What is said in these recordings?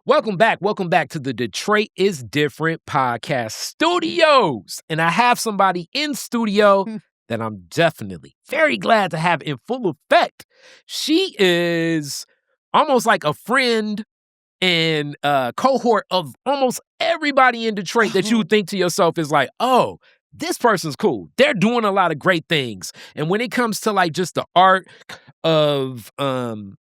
Welcome back to the Detroit is Different podcast studios. And I have somebody in studio that I'm definitely very glad to have in full effect. She is almost like a friend and cohort of almost everybody in Detroit that you would think to yourself is like, oh, this person's cool. They're doing a lot of great things. And when it comes to like just the art of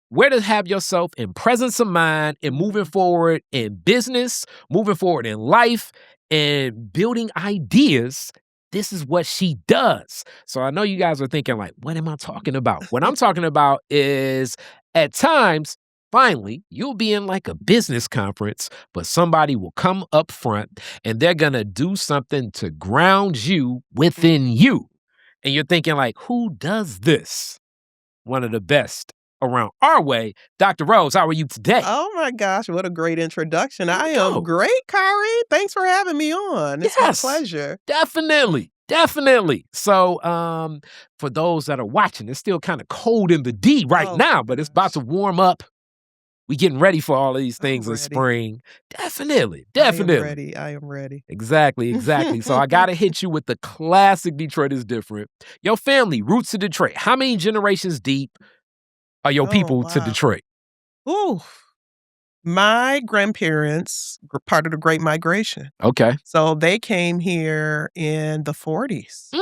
where to have yourself in presence of mind and moving forward in business, moving forward in life, and building ideas, this is what she does. So I know you guys are thinking like, what am I talking about? What I'm talking about is at times, finally, you'll be in like a business conference, but somebody will come up front and they're going to do something to ground you within you. And you're thinking like, who does this? One of the best around our way. Dr. Rose, how are you today? Oh my gosh, what a great introduction. I go. am great, Kari. Thanks for having me on. It's Yes. my pleasure. Definitely. So for those that are watching, it's still kind of cold in the D right now, but it's about to warm up. We getting ready for all of these things in spring. Definitely. I am ready. Exactly. So I got to hit you with the classic Detroit is Different. Your family, roots to Detroit. How many generations deep are your people to Detroit? Ooh. My grandparents were part of the Great Migration. Okay. So they came here in the 40s.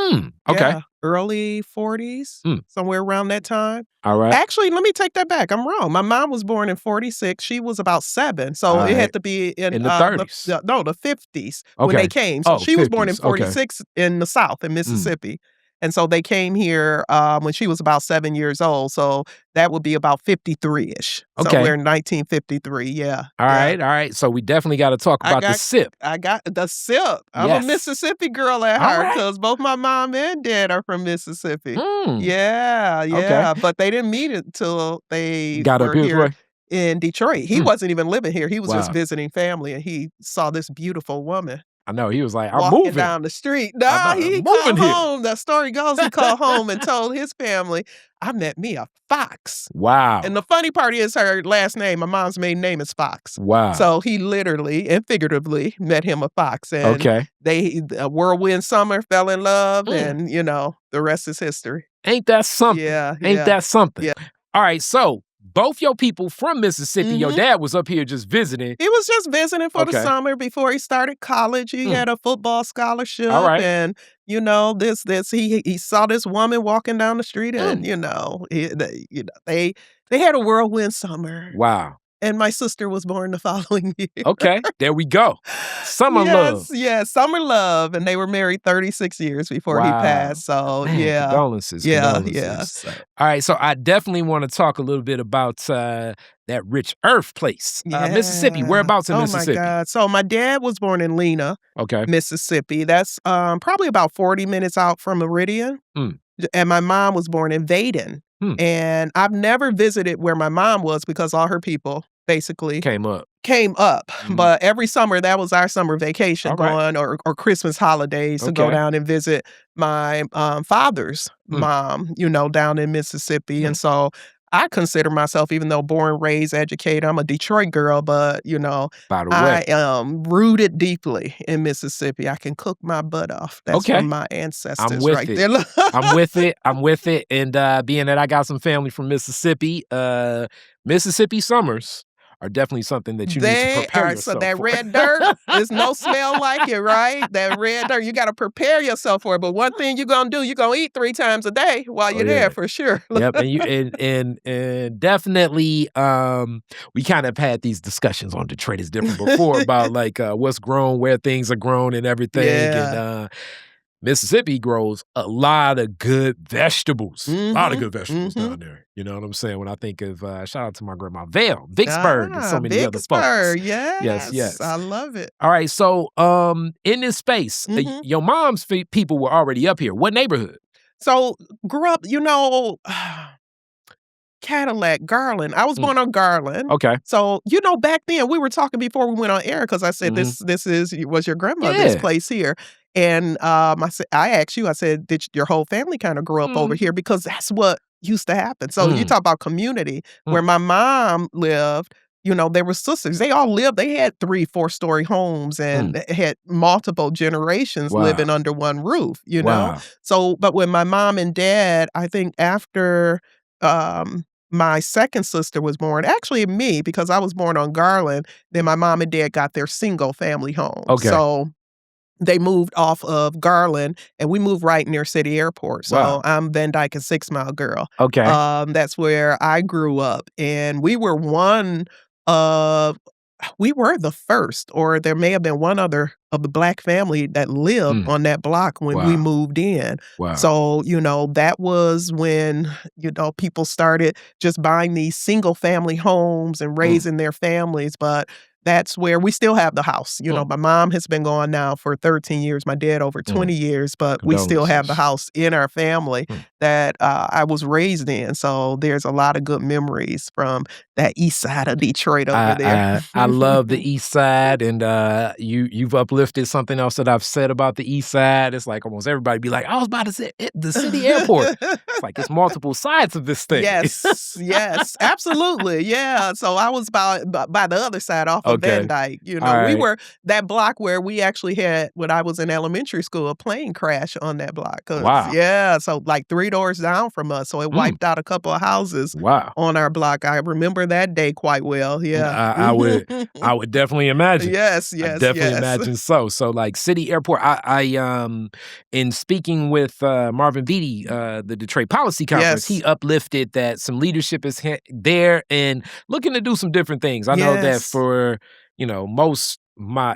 Okay. Yeah, early 40s, somewhere around that time. All right. Actually, let me take that back. I'm wrong. My mom was born in 46. She was about 7. So it had to be in the 30s. The 50s when they came. So she was born in 46 in the South, in Mississippi. And so they came here when she was about 7 years old. So that would be about 53-ish. Okay. Somewhere in 1953, yeah. All right. So we definitely got to talk about the sip. I got the sip. I'm a Mississippi girl at heart because both my mom and dad are from Mississippi. Yeah. Okay. But they didn't meet it until they got were up here in Detroit. He wasn't even living here. He was Wow. just visiting family, and he saw this beautiful woman. I know. He was like, I'm walking moving down the street. Nah, he called home. The story goes, he called home and told his family, I met me a fox. Wow. And the funny part is her last name, my mom's maiden name is Fox. Wow. So he literally and figuratively met him a fox. And they, a whirlwind summer, fell in love, and, you know, the rest is history. Ain't that something? Ain't that something? Yeah. All right, so both your people from Mississippi, your dad was up here just visiting. He was just visiting for the summer before he started college. He had a football scholarship. And, you know, he saw this woman walking down the street and, you know, they had a whirlwind summer. Wow. And my sister was born the following year. Okay, there we go. Summer love. Yes, summer love. And they were married 36 years before he passed. So, man, condolences. Yes. All right, so I definitely want to talk a little bit about that rich earth place. Mississippi, whereabouts in Mississippi? Oh, my God. So my dad was born in Lena, Mississippi. That's probably about 40 minutes out from Meridian. And my mom was born in Vaden. And I've never visited where my mom was because all her people basically came up. But every summer, that was our summer vacation going or Christmas holidays to go down and visit my father's mom, you know, down in Mississippi. And so I consider myself, even though born, raised, educated, I'm a Detroit girl, but, you know, I am rooted deeply in Mississippi. I can cook my butt off. That's from my ancestors I'm with right it. there. I'm with it. And being that I got some family from Mississippi, Mississippi summers are definitely something that you need to prepare yourself so that for. red dirt, there's no smell like it, right? That red dirt, you got to prepare yourself for it. But one thing you're going to do, you're going to eat 3 times a day while you're there for sure. Yep, and definitely we kind of had these discussions on Detroit is Different before about like what's grown, where things are grown and everything. And Mississippi grows a lot of good vegetables. A lot of good vegetables down there. You know what I'm saying? When I think of, shout out to my grandma, Vicksburg, and so many other folks. Yes. I love it. All right, so in this space, your mom's people were already up here. What neighborhood? So grew up, you know, Cadillac, Garland. I was born on Garland. Okay. So, you know, back then, we were talking before we went on air because I said, this was your grandmother's place here. And I asked you, I said, did your whole family kind of grow up over here? Because that's what used to happen. So you talk about community. Where my mom lived, they were sisters. They all lived. They had 3, 4-story homes and had multiple generations living under one roof, Wow. So, but when my mom and dad, I think after my second sister was born, actually me, because I was born on Garland, then my mom and dad got their single family home. Okay. So they moved off of Garland, and we moved right near City Airport. So Wow. I'm Van Dyke and 6 Mile girl. Okay. That's where I grew up, and we were we were the first, or there may have been one other of the Black family that lived on that block when we moved in. Wow. So, that was when, people started just buying these single family homes and raising their families. But that's where we still have the house. My mom has been gone now for 13 years, my dad over 20 years, but we still have the house in our family that I was raised in. So there's a lot of good memories from that east side of Detroit over there. I love the east side, and you've uplifted something else that I've said about the east side. It's like almost everybody be like, I was about to say the City Airport. It's like it's multiple sides of this thing. Yes, absolutely. Yeah. So I was by the other side off of Van Dyke. We were that block where we actually had, when I was in elementary school, a plane crash on that block. Wow. Yeah. So like 3 doors down from us. So it wiped out a couple of houses on our block. I remember that day quite well. Yeah. I would definitely imagine. Yes. I definitely imagine so. So like City Airport, I in speaking with Marvin Beatty, the Detroit Policy Conference, he uplifted that some leadership is there and looking to do some different things. I know that for,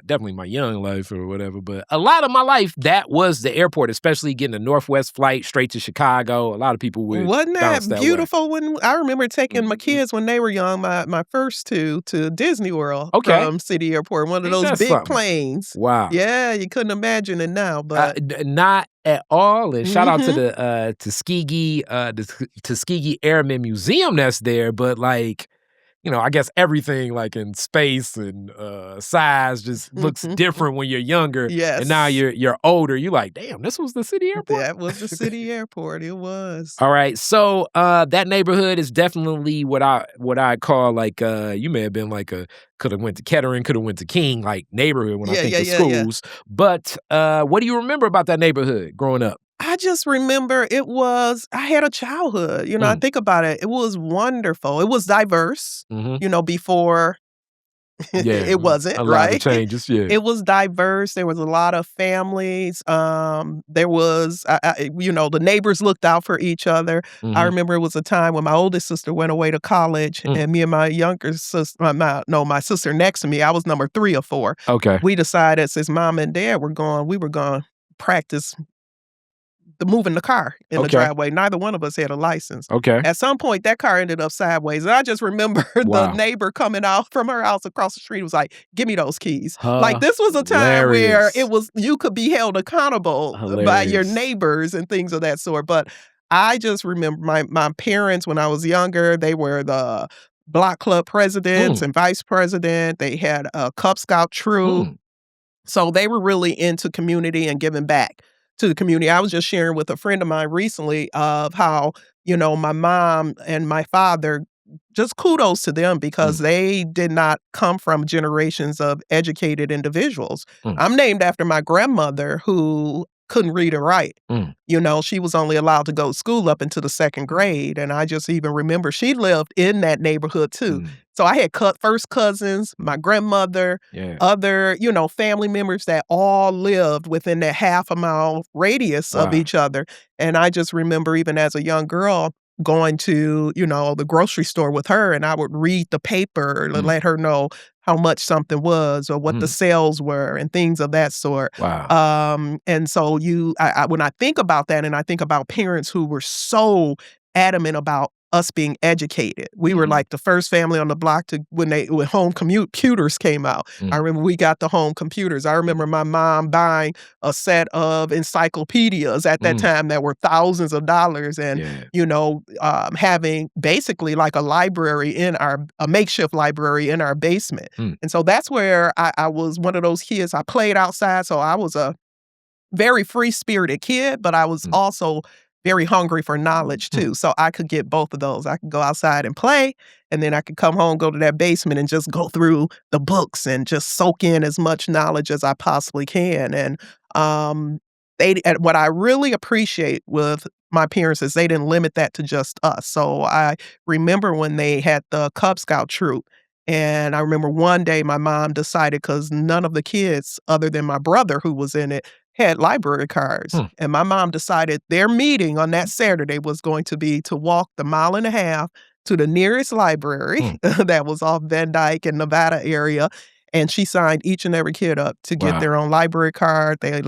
definitely my young life or whatever, but a lot of my life, that was the airport, especially getting a Northwest flight straight to Chicago. A lot of people would Wasn't bounce that that beautiful? When I remember taking my kids when they were young, my first 2 to Disney World from City Airport, one of those big planes. Wow. Yeah, you couldn't imagine it now, but not at all. And shout out to the Tuskegee Airmen Museum that's there, but like, I guess everything like in space and size just looks different when you're younger. Yes. And now you're older. You're like, damn, this was the City Airport? That was the City Airport. It was. All right. So that neighborhood is definitely what I call like you may have been like could have went to Kettering, could have went to King, like neighborhood when I think of schools. Yeah. But what do you remember about that neighborhood growing up? I just remember I had a childhood. I think about it. It was wonderful. It was diverse, before it wasn't, a lot of changes, It was diverse. There was a lot of families. There was, the neighbors looked out for each other. I remember it was a time when my oldest sister went away to college, and me and my younger sister, my sister next to me, I was number 3 or 4. Okay. We decided since mom and dad were gone, we were going to practice moving the car in the driveway. Neither one of us had a license. Okay. At some point, that car ended up sideways. And I just remember the neighbor coming out from her house across the street was like, give me those keys. Like this was a time where you could be held accountable by your neighbors and things of that sort. But I just remember my parents, when I was younger, they were the block club presidents and vice president. They had a Cub Scout troop. So they were really into community and giving back to the community. I was just sharing with a friend of mine recently of how, my mom and my father, just kudos to them because they did not come from generations of educated individuals. I'm named after my grandmother who couldn't read or write. She was only allowed to go to school up into the 2nd grade. And I just even remember she lived in that neighborhood too. So I had first cousins, my grandmother, other, family members that all lived within that half a mile radius of each other. And I just remember even as a young girl going to, the grocery store with her, and I would read the paper and let her know how much something was or what the sales were and things of that sort. Wow. And so when I think about that and I think about parents who were so adamant about us being educated. We were like the first family on the block when home computers came out. I remember we got the home computers. I remember my mom buying a set of encyclopedias at that time that were thousands of dollars and, having basically like a library a makeshift library in our basement. And so that's where I was one of those kids. I played outside. So I was a very free-spirited kid, but I was also very hungry for knowledge too. So I could get both of those. I could go outside and play, and then I could come home, go to that basement, and just go through the books and just soak in as much knowledge as I possibly can. And and what I really appreciate with my parents is they didn't limit that to just us. So I remember when they had the Cub Scout troop. And I remember one day my mom decided, because none of the kids, other than my brother who was in it, had library cards. And my mom decided their meeting on that Saturday was going to be to walk the 1.5 miles to the nearest library that was off Van Dyke and Nevada area. And she signed each and every kid up to get their own library card. They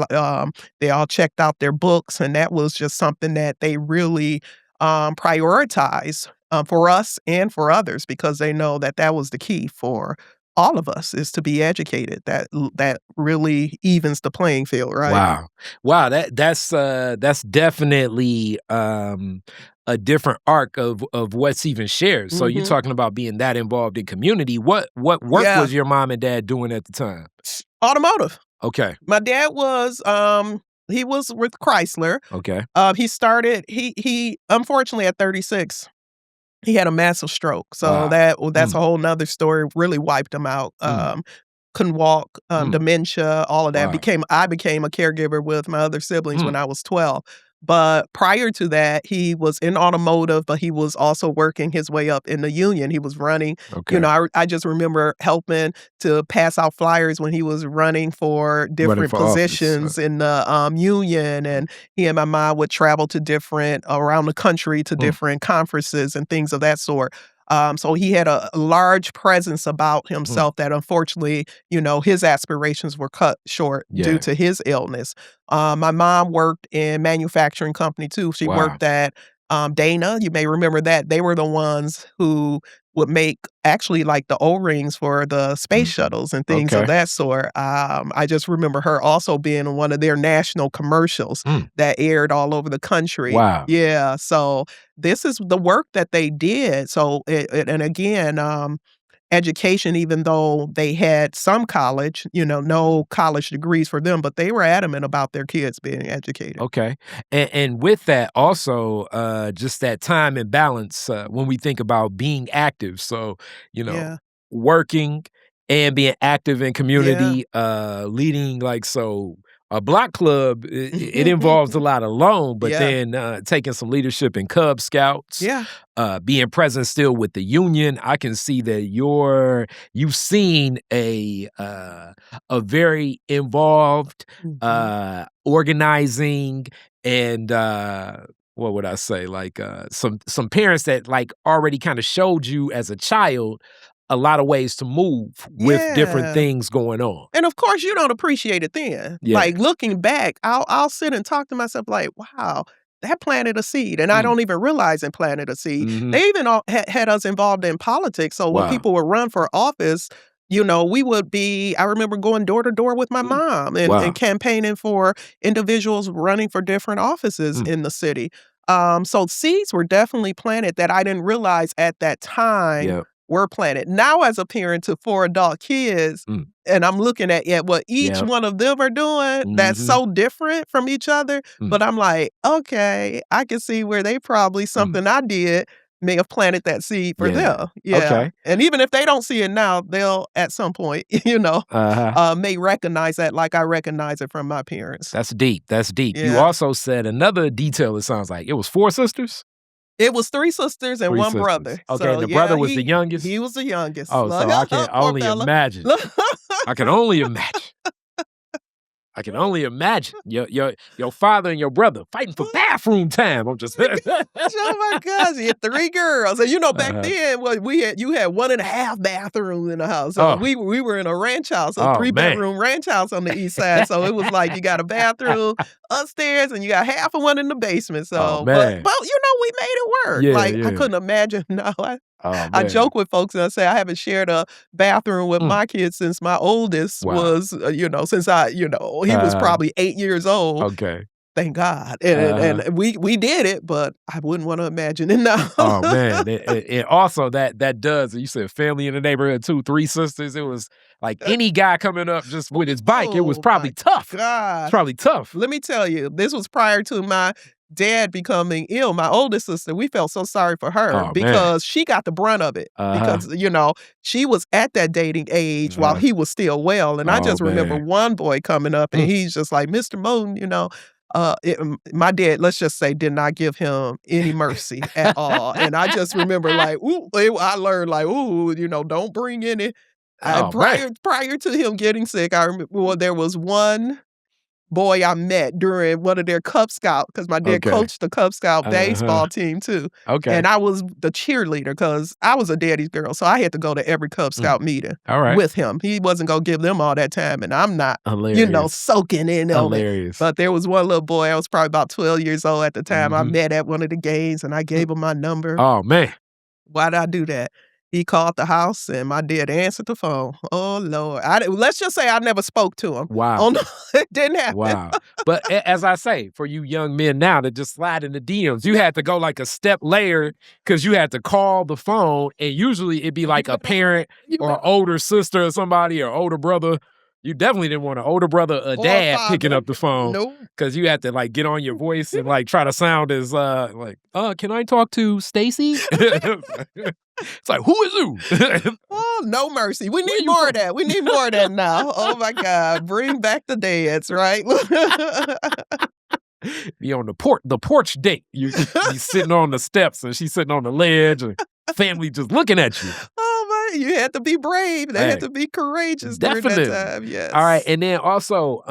all checked out their books, and that was just something that they really prioritized for us and for others, because they know that that was the key for all of us, is to be educated. That really evens the playing field, right? Wow. That's definitely a different arc of what's even shared. So you're talking about being that involved in community. What work was your mom and dad doing at the time? Automotive. Okay. My dad was he was with Chrysler. Okay. He started he unfortunately at 36 he had a massive stroke. So that's a whole nother story. Really wiped him out. Couldn't walk, dementia, all of that. I became a caregiver with my other siblings when I was 12. But prior to that, he was in automotive, but he was also working his way up in the union. He was running. Okay. I just remember helping to pass out flyers when he was running for different positions in the union. And he and my mom would travel to around the country to different conferences and things of that sort. So he had a large presence about himself that unfortunately, his aspirations were cut short due to his illness. My mom worked in manufacturing company too. She worked at Dana. You may remember that. They were the ones who would make actually like the O-rings for the space shuttles and things of that sort. I just remember her also being in one of their national commercials that aired all over the country. Wow. Yeah. So this is the work that they did. So, and again, education, even though they had some college, no college degrees for them, but they were adamant about their kids being educated. Okay. And with that also, just that time and balance when we think about being active. So, working and being active in community, leading a block club, it involves a lot alone, but then taking some leadership in Cub Scouts, being present still with the union. I can see that you've seen a very involved, organizing, and what would I say? Some parents that already kind of showed you as a child a lot of ways to move with different things going on. And of course, you don't appreciate it then. Yeah. Like looking back, I'll sit and talk to myself like, wow, that planted a seed. And I don't even realize it planted a seed. They even had us involved in politics. So when people would run for office, we would be, I remember going door to door with my mom and campaigning for individuals running for different offices in the city. So seeds were definitely planted that I didn't realize at that time were planted. Now, as a parent to 4 adult kids, and I'm looking at what each one of them are doing, that's so different from each other. But I'm like, okay, I can see where they probably something I did may have planted that seed for them. Yeah. Okay. And even if they don't see it now, they'll at some point, may recognize that like I recognize it from my parents. That's deep. Yeah. You also said another detail, it sounds like. It was 4 sisters? It was 3 sisters and 1 brother. Okay, so, and the brother was the youngest? He was the youngest. Oh, so I can only imagine. I can only imagine. I can only imagine your father and your brother fighting for bathroom time. I'm just oh my gosh, you had 3 girls, and back then, you had 1.5 bathrooms in the house. So we were in a ranch house, a 3-bedroom ranch house on the east side. So it was like you got a bathroom upstairs and you got half of one in the basement. So, but we made it work. I couldn't imagine. No, I joke with folks and I say I haven't shared a bathroom with my kids since my oldest was, since he was probably 8 years old. Okay. Thank God. And we did it, but I wouldn't want to imagine it now. Oh, man. And also that does, you said family in the neighborhood too, 3 sisters. It was like any guy coming up just with his bike, it was probably tough. God. It's probably tough. Let me tell you, this was prior to my dad becoming ill, my oldest sister, we felt so sorry for her because she got the brunt of it. Because, she was at that dating age while he was still well. And I just remember one boy coming up and he's just like, Mr. Moten, my dad, let's just say, did not give him any mercy at all. And I just remember like, I learned like, don't bring any. Prior to him getting sick, I remember there was one boy I met during one of their Cub Scout, because my dad coached the Cub Scout baseball team too. And I was the cheerleader because I was a daddy's girl. So I had to go to every Cub Scout meeting with him. He wasn't going to give them all that time. And I'm not, soaking in on it. But there was one little boy, I was probably about 12 years old at the time. I met at one of the games and I gave him my number. Oh, man. Why did I do that? He called the house and my dad answered the phone. Oh, Lord. Let's just say I never spoke to him. Wow. Oh, no, it didn't happen. Wow. But as I say, for you young men now that just slide in the DMs, you had to go like a step later because you had to call the phone, and usually it'd be like a parent or an older sister or somebody or older brother. You definitely didn't want an older brother or dad picking up the phone. Nope. Because you had to like get on your voice and like try to sound as can I talk to Stacy? It's like, who is you? Oh, no mercy. We need more of that. We need more of that now. Oh my God. Bring back the dads, right? Be on the porch date. You be sitting on the steps and she's sitting on the ledge and family just looking at you. Oh my, you had to be brave. They had to be courageous during that time. Yes. All right. And then also,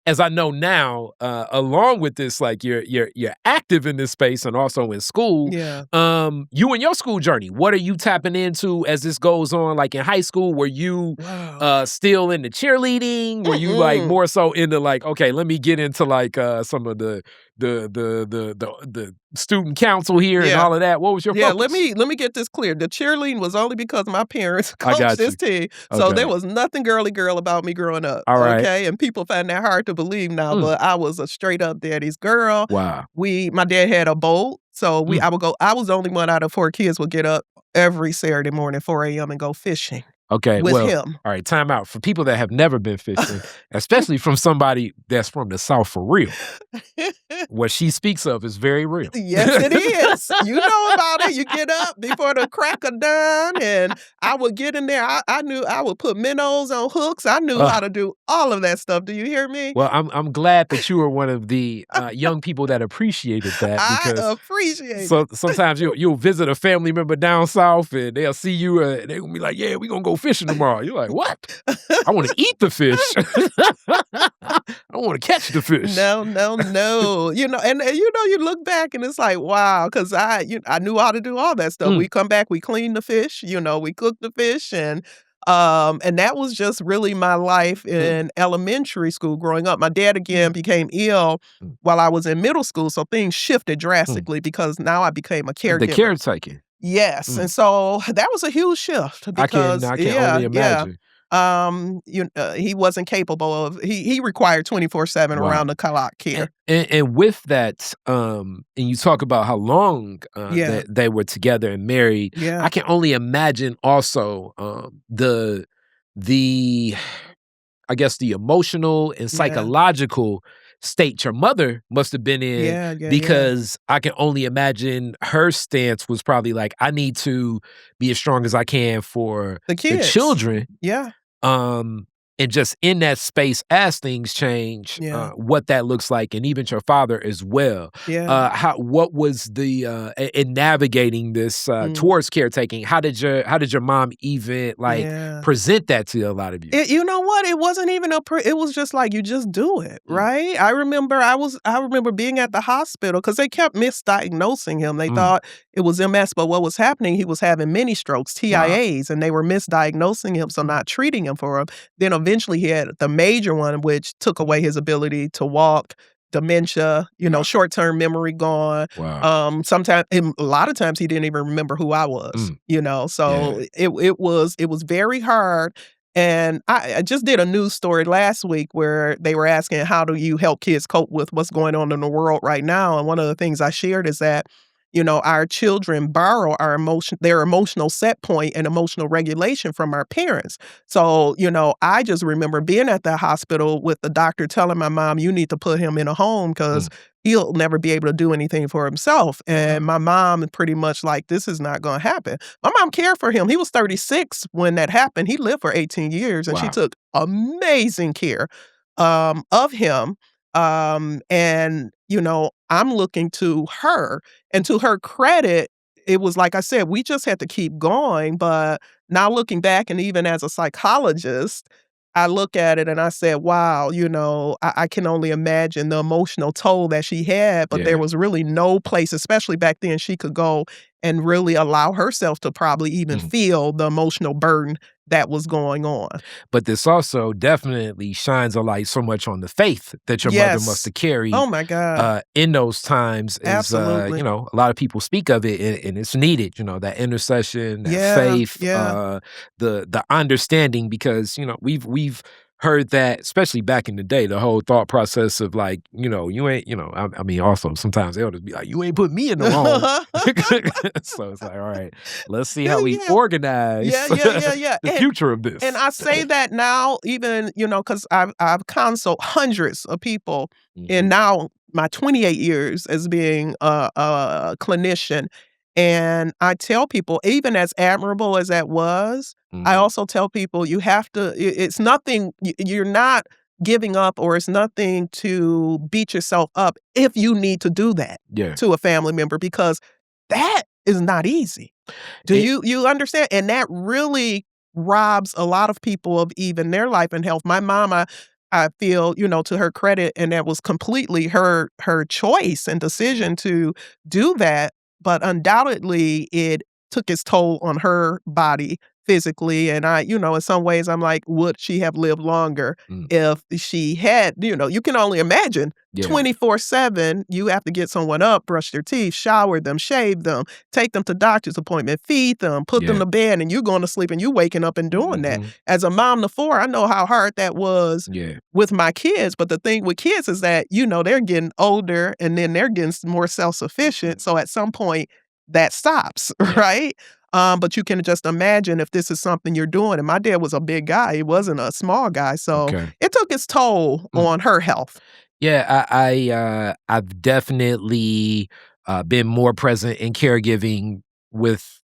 as I know now, along with this, like you're active in this space and also in school. Yeah. You and your school journey, what are you tapping into as this goes on? Like in high school, were you still into cheerleading? Were you like more so into like, okay, let me get into like some of the student council here and all of that? What was your focus? Let me get this clear. The cheerleading was only because my parents coached this team. So there was nothing girly girl about me growing up. All right. Okay. And people find that hard to believe now, but I was a straight up daddy's girl. Wow. My dad had a boat. So I was the only one out of 4 kids would get up every Saturday morning, 4 a.m. and go fishing. Okay, with him. All right, time out. For people that have never been fishing, especially from somebody that's from the South for real, what she speaks of is very real. Yes, it is. You know about it. You get up before the crack of dawn, and I would get in there. I knew I would put minnows on hooks. I knew how to do all of that stuff. Do you hear me? Well, I'm glad that you were one of the young people that appreciated that. Because I appreciate it. So sometimes you'll visit a family member down south, and they'll see you, and they're going to be like, yeah, we're going to go fishing tomorrow. You're like, what? I want to eat the fish. I don't want to catch the fish. No. You look back and it's like, wow, because I knew how to do all that stuff. We come back, we clean the fish, we cook the fish, and that was just really my life in elementary school growing up. My dad again became ill while I was in middle school, so things shifted drastically because now I became a caregiver. The caretaker. Yes, and so that was a huge shift because I can only imagine. He wasn't capable of. He required 24/7 around the clock care. And with that, and you talk about how long that they were together and married. Yeah. I can only imagine also the I guess the emotional and psychological state your mother must have been in, because I can only imagine her stance was probably like, I need to be as strong as I can for the kids, the children. Yeah. And just in that space, as things change, what that looks like, and even your father as well. Yeah. What was the in navigating this towards caretaking? How did your mom even present that to a lot of you? You know what? It wasn't even it was just like, you just do it, right? I remember being at the hospital because they kept misdiagnosing him. They thought it was MS, but what was happening? He was having mini strokes, TIAs, and they were misdiagnosing him, so not treating him for him. Then eventually he had the major one, which took away his ability to walk, dementia, short-term memory gone. Wow. A lot of times he didn't even remember who I was, so it was very hard. And I just did a news story last week where they were asking, how do you help kids cope with what's going on in the world right now? And one of the things I shared is that our children borrow their emotional set point and emotional regulation from our parents. So, I just remember being at the hospital with the doctor telling my mom, you need to put him in a home because he'll never be able to do anything for himself. And my mom pretty much like, this is not going to happen. My mom cared for him. He was 36 when that happened. He lived for 18 years and she took amazing care of him. And, I'm looking to her. And to her credit, it was like I said, we just had to keep going. But now looking back, and even as a psychologist, I look at it and I said, wow, I can only imagine the emotional toll that she had, but there was really no place, especially back then, she could go and really allow herself to probably even feel the emotional burden that was going on. But this also definitely shines a light so much on the faith that your mother must have carried. Oh my God. In those times, Absolutely. a lot of people speak of it, and it's needed. That intercession, that faith, the understanding, because we've heard that, especially back in the day, the whole thought process of like, you ain't, I mean, also sometimes elders be like, you ain't put me in the home. So it's like, all right, let's see how we organize the future of this. And I say that now, even, because I've counseled hundreds of people in now my 28 years as being a clinician. And I tell people, even as admirable as that was, I also tell people you have to, it's nothing, you're not giving up, or it's nothing to beat yourself up if you need to do that to a family member, because that is not easy. You understand? And that really robs a lot of people of even their life and health. My mama, I feel, to her credit, and that was completely her choice and decision to do that. But undoubtedly, it took its toll on her body physically. And I, in some ways, I'm like, would she have lived longer if she had, you can only imagine 24/7, you have to get someone up, brush their teeth, shower them, shave them, take them to doctor's appointment, feed them, put them to bed, and you're going to sleep and you waking up and doing that. As a mom to four, I know how hard that was with my kids. But the thing with kids is that, they're getting older and then they're getting more self-sufficient. So at some point that stops, right? But you can just imagine if this is something you're doing. And my dad was a big guy. He wasn't a small guy. So it took its toll on her health. Yeah, I've definitely been more present in caregiving with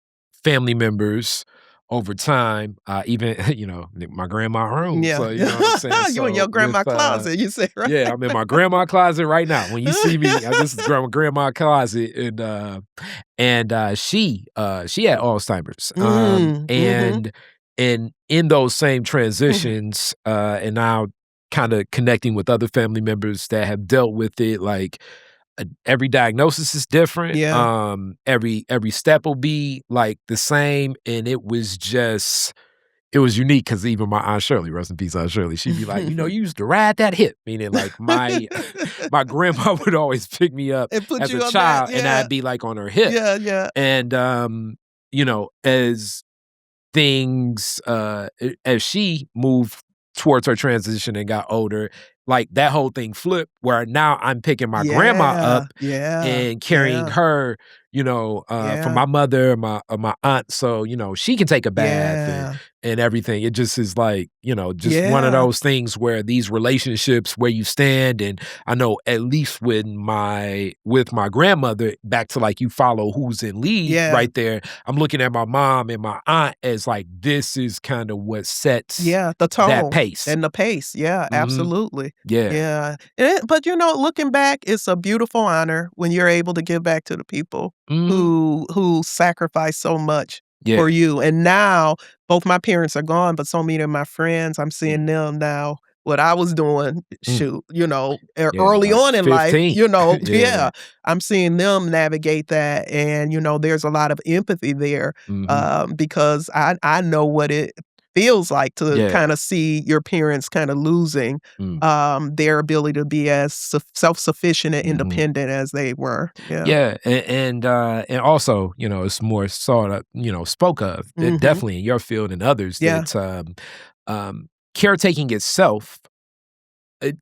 family members over time. Even, my grandma room. Yeah. So, you know what I'm saying? You in your grandma closet, you say, right? Yeah, I'm in my grandma closet right now. When you see me, this is grandma closet, and she had Alzheimer's, and in those same transitions, and now kind of connecting with other family members that have dealt with it, like every diagnosis is different. Every step will be like the same, and it was unique because even my Aunt Shirley, rest in peace, Aunt Shirley, she'd be like, you used to ride that hip, meaning like my grandma would always pick me up as a child, and I'd be like on her hip. And as things as she moved towards her transition and got older, like that whole thing flipped, where now I'm picking my grandma up and carrying her, from my mother, my aunt, so she can take a bath and everything. It just is like, just one of those things where these relationships where you stand. And I know at least with my grandmother, back to like you follow who's in lead right there, I'm looking at my mom and my aunt as like, this is kind of what sets the tone, that pace. And the pace. Absolutely. Yeah. But looking back, it's a beautiful honor when you're able to give back to the people who sacrificed so much for you. And now both my parents are gone, but so many of my friends, I'm seeing them now. What I was doing, early on in 15. life, I'm seeing them navigate that. And, there's a lot of empathy there because I know what it feels like to kind of see your parents kind of losing their ability to be as self-sufficient and independent as they were. And also, it's more sort of, spoke of, definitely in your field and others, that caretaking itself, it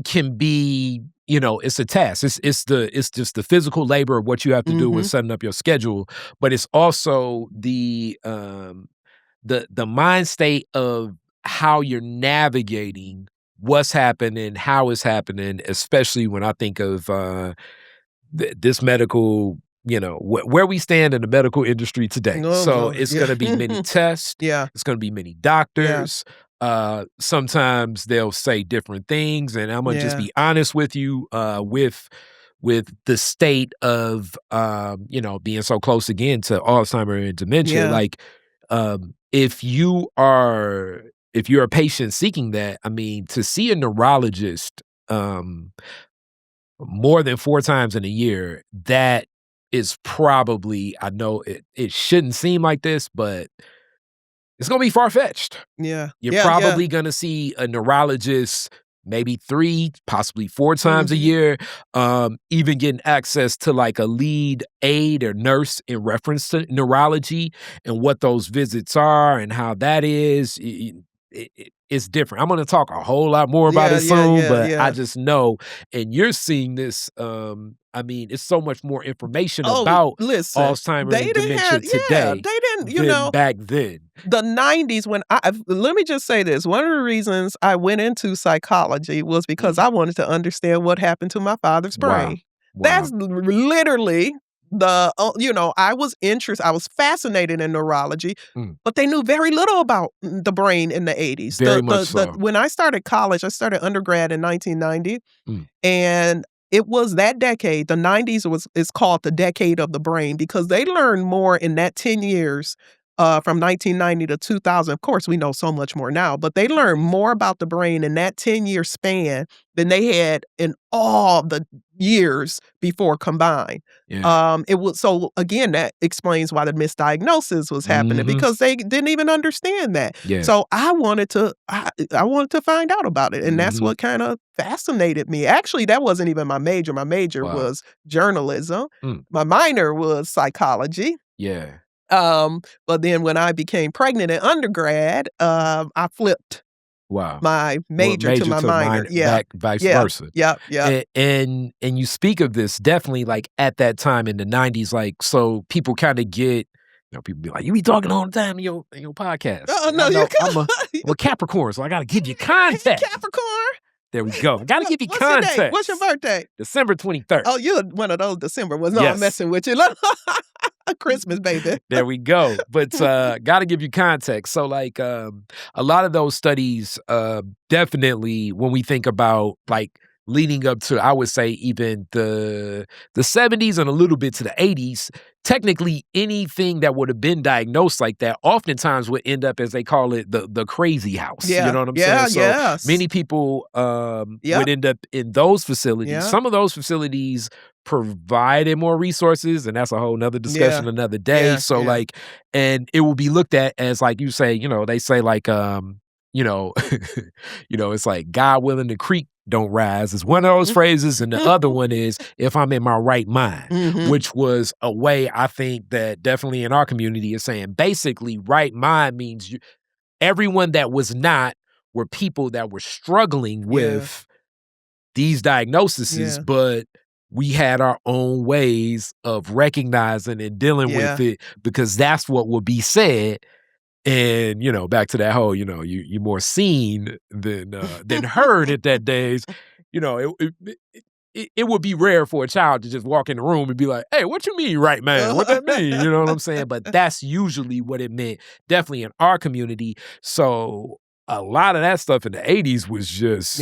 can be, it's a task. It's just the physical labor of what you have to do with setting up your schedule, but it's also the mind state of how you're navigating what's happening, how it's happening, especially when I think of this medical, where we stand in the medical industry today. Oh, So Lord. it's Yeah. going to be many tests. Yeah. It's going to be many doctors. Sometimes they'll say different things, and I'm gonna just be honest with you with the state of being so close again to Alzheimer and dementia. Yeah. Like if you're a patient seeking that, I mean, to see a neurologist more than 4 times in a year, that is probably, I know it shouldn't seem like this, but it's gonna be far-fetched. Yeah. You're Yeah, probably gonna see a neurologist maybe 3, possibly 4 times a year, even getting access to like a lead aide or nurse in reference to neurology and what those visits are and how that is. It's different. I'm gonna talk a whole lot more about it soon, but I just know, and you're seeing this, I mean, it's so much more information about listen, Alzheimer they and didn't dementia have, today they didn't, than back then. the 90s when let me just say this. One of the reasons I went into psychology was because I wanted to understand what happened to my father's brain. That's literally I was interested, I was fascinated in neurology, but they knew very little about the brain in the 80s. Very much so. When I started college, I started undergrad in 1990, and it was that decade, the 90s is called the decade of the brain because they learned more in that 10 years from 1990 to 2000. Of course, we know so much more now, but they learned more about the brain in that 10-year span than they had in all the years before combined. It was, so again, that explains why the misdiagnosis was happening because they didn't even understand that. So I wanted to find out about it, and that's what kind of fascinated me. Actually, that wasn't even my major. My major was journalism. My minor was psychology. But then when I became pregnant in undergrad, I flipped my major to my minor. Vice versa. Yeah. And you speak of this definitely like at that time in the 90s, like, so people kind of get, people be like, you be talking all the time in your podcast. I'm a Capricorn, so I got to give you context. Capricorn. There we go. Got to give you context. What's your birthday? December 23rd. Oh, you're one of those December ones. No, I'm messing with you. Christmas, baby. There we go. But got to give you context. So like a lot of those studies definitely, when we think about like leading up to, I would say even the 70s and a little bit to the 80s, technically anything that would have been diagnosed like that oftentimes would end up, as they call it, the crazy house. You know what I'm saying? So many people would end up in those facilities. Some of those facilities provided more resources, and that's a whole nother discussion another day. So like, and it will be looked at as like you say, they say like it's like God willing the creek don't rise is one of those phrases, and the other one is if I'm in my right mind, which was a way I think that definitely in our community is saying basically right mind means everyone that was not were people that were struggling with these diagnoses, but we had our own ways of recognizing and dealing with it because that's what would be said. And, back to that whole, you're more seen than heard at that days. It would be rare for a child to just walk in the room and be like, hey, what you mean, right, man? What that mean? You know what I'm saying? But that's usually what it meant, definitely in our community. So a lot of that stuff in the 80s was just...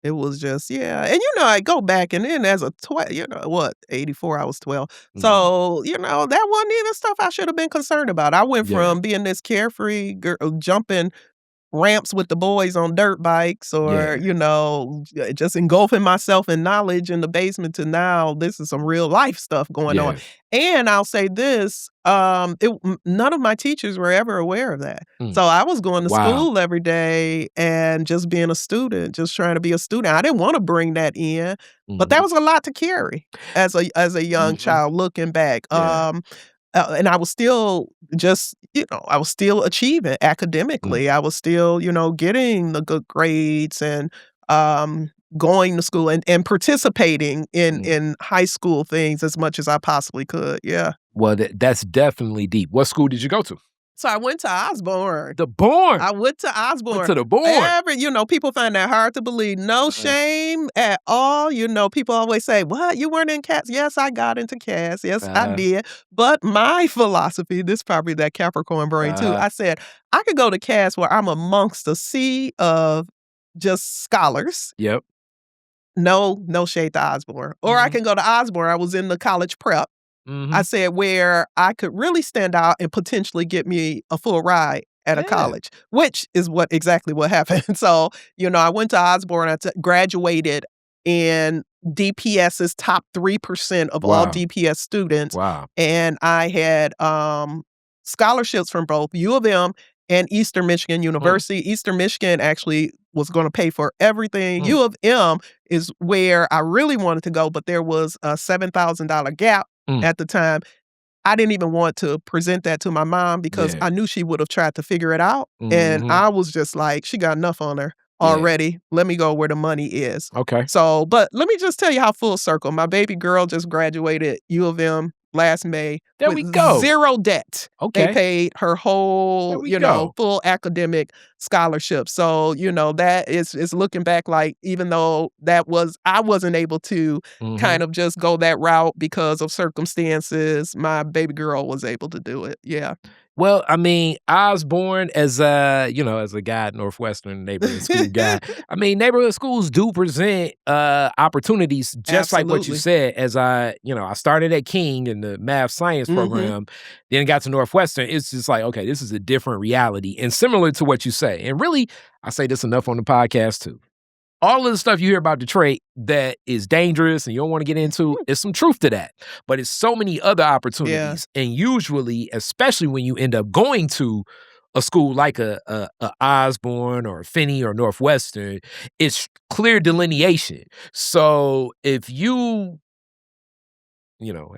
It was just, And, I go back and then as a 84, I was 12. So, that wasn't even stuff I should have been concerned about. I went from being this carefree girl, jumping ramps with the boys on dirt bikes or, just engulfing myself in knowledge in the basement to now this is some real life stuff going on. And I'll say this, none of my teachers were ever aware of that. So I was going to school every day and just being a student, just trying to be a student. I didn't want to bring that in, but that was a lot to carry as a young child looking back. And I was still I was still achieving academically. I was still, getting the good grades and, going to school and participating in high school things as much as I possibly could. Yeah. Well, that's definitely deep. What school did you go to? So I went to Osborne. The Bourne. I went to Osborne. Went to the Bourne. People find that hard to believe. No shame at all. People always say, "What? You weren't in Cass?" Yes, I got into Cass. Yes, I did. But my philosophy, this is probably that Capricorn brain too. I said I could go to Cass where I'm amongst a sea of just scholars. Yep. No shade to Osborne. Or I can go to Osborne. I was in the college prep. I said where I could really stand out and potentially get me a full ride at a college, which is exactly what happened. So, I went to Osborne. I graduated in DPS's top 3% of all DPS students. Wow. And I had scholarships from both U of M and Eastern Michigan University. Eastern Michigan actually was going to pay for everything. U of M is where I really wanted to go, but there was a $7,000 gap at the time. I didn't even want to present that to my mom because I knew she would have tried to figure it out. And I was just like, she got enough on her already. Let me go where the money is. Okay. So, but let me just tell you how full circle. My baby girl just graduated U of M last May with zero debt. Okay. They paid her whole, full academic scholarship. So, that is looking back like, even though I wasn't able to kind of just go that route because of circumstances, my baby girl was able to do it. Yeah. Well, I mean, I was born as a guy, Northwestern neighborhood school guy. I mean, neighborhood schools do present opportunities, just like what you said. As I started at King in the math science program, then got to Northwestern. It's just like, okay, this is a different reality. And similar to what you say, and really, I say this enough on the podcast too. All of the stuff you hear about Detroit that is dangerous and you don't want to get into, there's some truth to that. But it's so many other opportunities. And usually, especially when you end up going to a school like a Osborne or a Finney or Northwestern, it's clear delineation. So if you,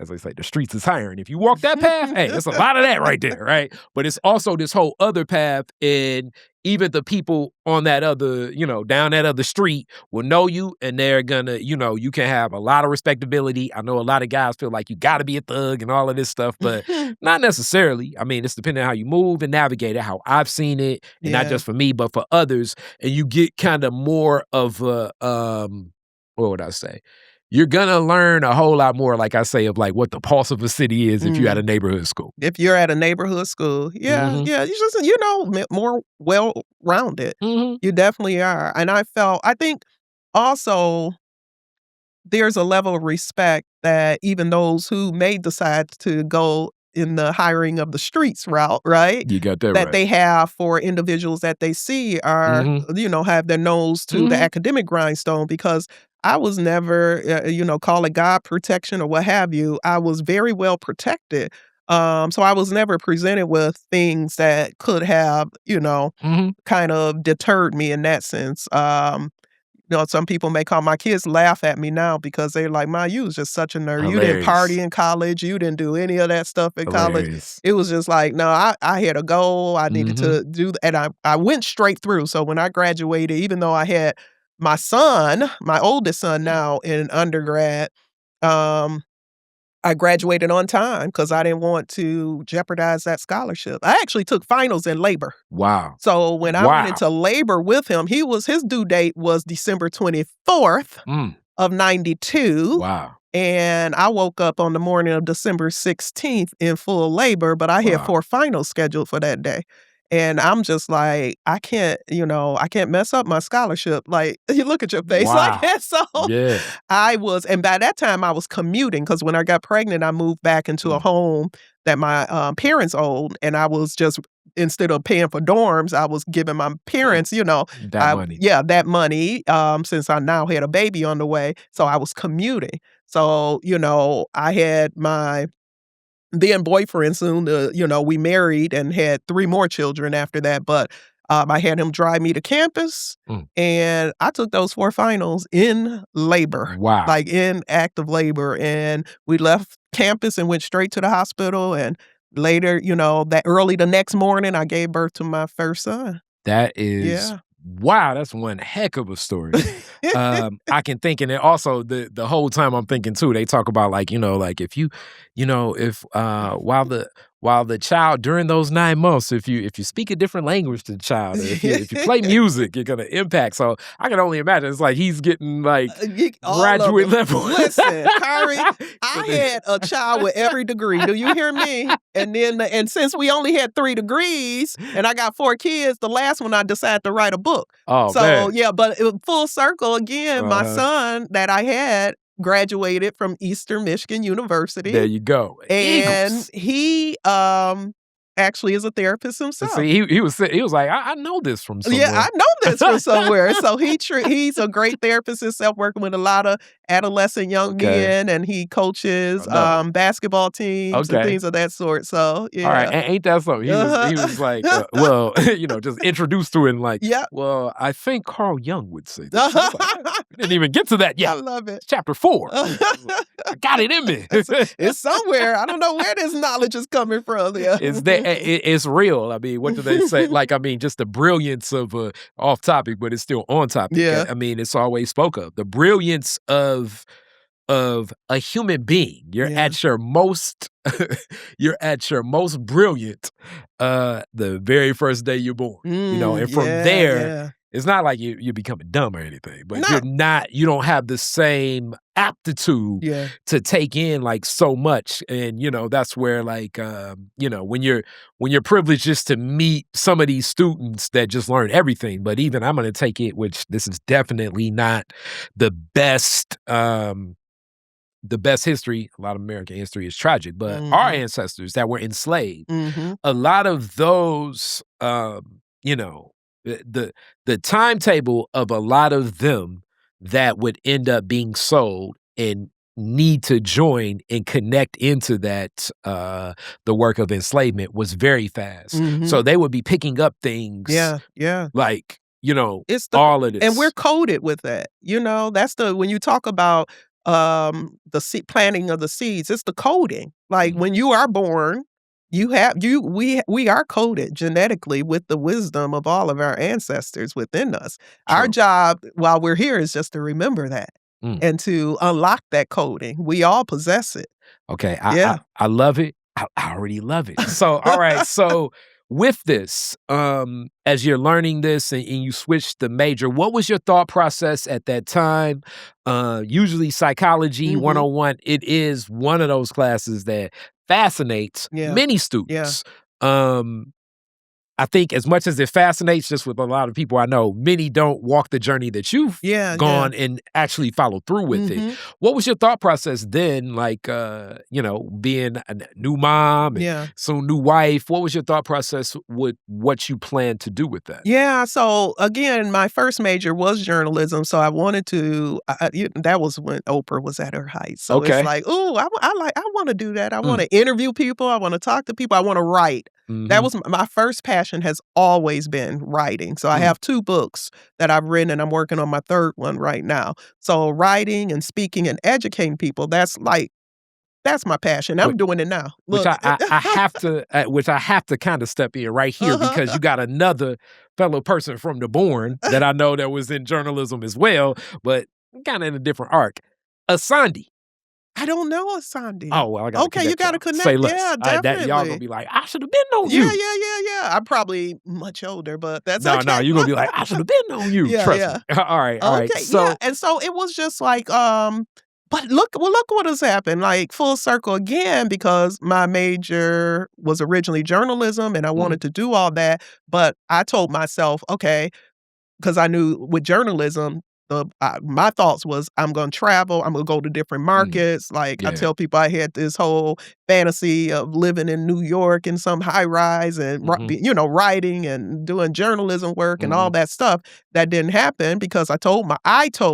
as I say, the streets is hiring. If you walk that path, hey, there's a lot of that right there, right? But it's also this whole other path, and even the people on that other, down that other street will know you, and they're gonna, you can have a lot of respectability. I know a lot of guys feel like you gotta be a thug and all of this stuff, but not necessarily. I mean, it's depending on how you move and navigate it, how I've seen it, and not just for me, but for others. And you get kind of more of a, what would I say? You're gonna learn a whole lot more, like I say, of like what the pulse of a city is if you're at a neighborhood school. If you're at a neighborhood school, you just, more well-rounded. You definitely are. And I think also there's a level of respect that even those who may decide to go in the hiring of the streets route, right? You got that right. That they have for individuals that they see are, have their nose to the academic grindstone, because I was never, call it God protection or what have you. I was very well protected. So I was never presented with things that could have, kind of deterred me in that sense. Some people may call my kids laugh at me now because they're like, "Ma, you was just such a nerd. You didn't party in college. You didn't do any of that stuff in college." It was just like, no, I had a goal. I needed to do, and I went straight through. So when I graduated, even though I had my son, my oldest son now in undergrad, I graduated on time because I didn't want to jeopardize that scholarship. I actually took finals in labor. Wow. So when I went into labor with him, his due date was December 24th of 92. Wow. And I woke up on the morning of December 16th in full labor, but I had 4 finals scheduled for that day. And I'm just like, I can't mess up my scholarship. Like, you look at your face like that. So and by that time I was commuting, because when I got pregnant, I moved back into a home that my parents owned. And I was just, instead of paying for dorms, I was giving my parents, that money. Yeah, that money, since I now had a baby on the way. So I was commuting. So, I had my then boyfriend soon, we married and had 3 more children after that. But I had him drive me to campus, and I took those 4 finals in labor. Wow. Like in active labor. And we left campus and went straight to the hospital. And later, that early the next morning, I gave birth to my first son. That is Wow, that's one heck of a story. I can think, and then also the whole time I'm thinking too, they talk about like, like if if while the child during those 9 months, if you speak a different language to the child, or if you play music, you're gonna impact. So I can only imagine it's like he's getting like graduate level. Listen, Kari, I had a child with every degree. Do you hear me? And since we only had 3 degrees, and I got 4 kids, the last one I decided to write a book. Oh, so man. yeah, but full circle again. My son that I had graduated from Eastern Michigan University. There you go. And Eagles. he actually is a therapist himself. See, he was like, I know this from somewhere. Yeah, I know this from somewhere. So he's a great therapist himself, working with a lot of adolescent young men, and he coaches basketball teams and things of that sort. So yeah. All right, ain't that something? He was like, well, just introduced to it and like, well, I think Carl Jung would say this. Didn't even get to that yet. I love it. It's chapter 4. I got it in me. It's somewhere. I don't know where this knowledge is coming from. Yeah. It's there. It's real. I mean, what do they say? Like, I mean, just the brilliance of off topic, but it's still on topic. Yeah. I mean, it's always spoke of the brilliance of a human being. You're at your most you're at your most brilliant the very first day you're born. And from there, it's not like you're becoming dumb or anything, but you don't have the same aptitude to take in like so much. And that's where like when you're privileged just to meet some of these students that just learn everything. But even I'm gonna take it, which this is definitely not the best history. A lot of American history is tragic, but our ancestors that were enslaved, a lot of those the timetable of a lot of them that would end up being sold and need to join and connect into that the work of enslavement was very fast. So they would be picking up things like all of this, and we're coded with that. That's when you talk about the planting of the seeds, it's the coding. Like when you are born, we are coded genetically with the wisdom of all of our ancestors within us. True. Our job while we're here is just to remember that and to unlock that coding. We all possess it. Okay, I love it. I already love it. So all right, so with this, as you're learning this and you switch the major, what was your thought process at that time? Usually psychology 101, it is one of those classes that fascinates many students. I think as much as it fascinates, just with a lot of people I know, many don't walk the journey that you've gone and actually follow through with it. What was your thought process then, like, being a new mom and soon new wife? What was your thought process with what you planned to do with that? Yeah, so again, my first major was journalism, so I wanted to, that was when Oprah was at her height. So it's like, ooh, I want to do that. I want to interview people. I want to talk to people. I want to write. That was my first passion, has always been writing. So I have 2 books that I've written, and I'm working on my 3rd one right now. So writing and speaking and educating people, that's my passion. I'm doing it now. Look. Which I have to kind of step in right here because you got another fellow person from the Born that I know that was in journalism as well, but kind of in a different arc. Asandi. I don't know Asandi. Oh, well, I got you got to connect. Say less. Yeah, definitely. Y'all gonna be like, I should have been on you. Yeah. I'm probably much older, but that's no. okay. You're gonna be like, I should have been on you. Trust me. All right. So, and so it was just like, but look what has happened. Like full circle again, because my major was originally journalism, and I wanted to do all that, but I told myself, okay, because I knew with journalism, my thoughts was I'm going to travel. I'm going to go to different markets. Like I tell people, I had this whole fantasy of living in New York in some high rise and writing and doing journalism work and all that stuff. That didn't happen because I told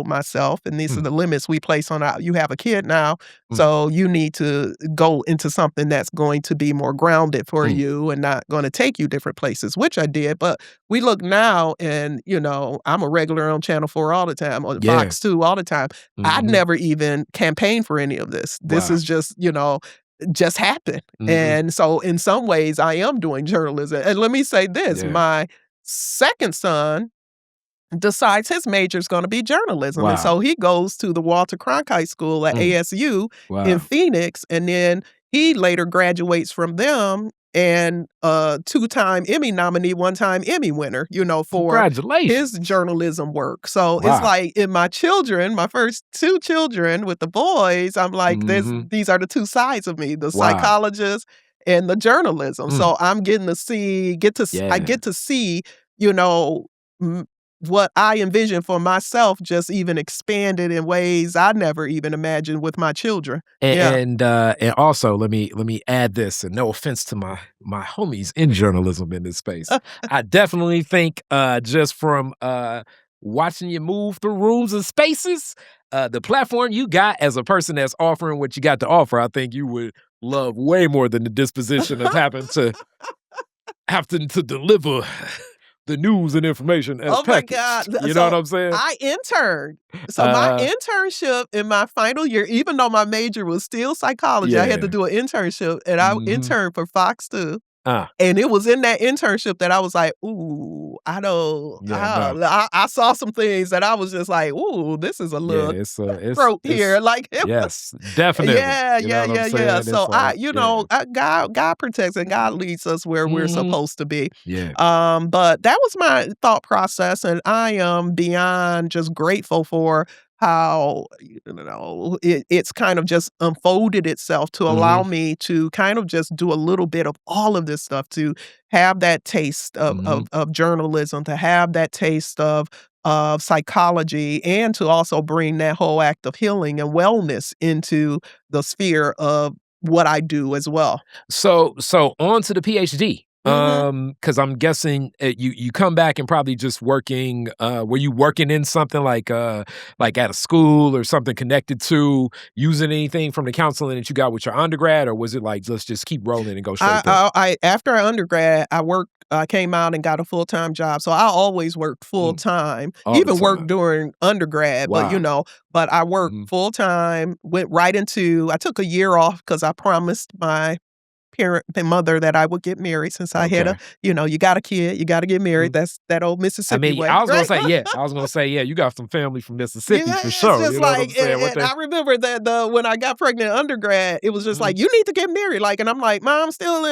myself, and these are the limits we place on you have a kid now, so you need to go into something that's going to be more grounded for you and not going to take you different places, which I did. But we look now, and I'm a regular on Channel 4 all the time, on Fox 2 all the time. I'd never even campaigned for any of this. This is just happened. And so in some ways I am doing journalism. And let me say this, my second son decides his major is going to be journalism. And so he goes to the Walter Cronkite School at ASU in Phoenix. And then he later graduates from them and two-time Emmy nominee, one-time Emmy winner, for his journalism work. So it's like in my children, my first two children with the boys, I'm like, these are the two sides of me, the psychologist and the journalism. So I'm getting to see, I get to see, what I envision for myself just even expanded in ways I never even imagined with my children. And also let me add this, and no offense to my homies in journalism in this space. I definitely think just from watching you move through rooms and spaces, the platform you got as a person that's offering what you got to offer, I think you would love way more than the disposition of having to deliver the news and information as packaged. My God. You know what I'm saying? I interned. So my internship in my final year, even though my major was still psychology, I had to do an internship, and I interned for Fox 2. And it was in that internship that I was like, ooh, I saw some things that I was just like, ooh, this is a little throat here. Like, yes, definitely. Yeah. So God protects and God leads us where we're supposed to be. Yeah. But that was my thought process, and I am beyond just grateful for how it's kind of just unfolded itself to allow me to kind of just do a little bit of all of this stuff, to have that taste of journalism, to have that taste of psychology, and to also bring that whole act of healing and wellness into the sphere of what I do as well. So on to the PhD. Because I'm guessing you come back and probably just working. Were you working in something like at a school or something connected to using anything from the counseling that you got with your undergrad, or was it like let's just keep rolling and go straight through? After undergrad, I came out and got a full-time job. So I always worked full-time, even worked during undergrad, but I worked full-time, went right into, I took a year off because I promised my mother that I would get married, since I had you got a kid, you got to get married. That's that old Mississippi way. I was gonna say, you got some family from Mississippi for sure. It's just I remember that when I got pregnant in undergrad, it was just like, you need to get married. Like, and I'm like, Mom, I'm still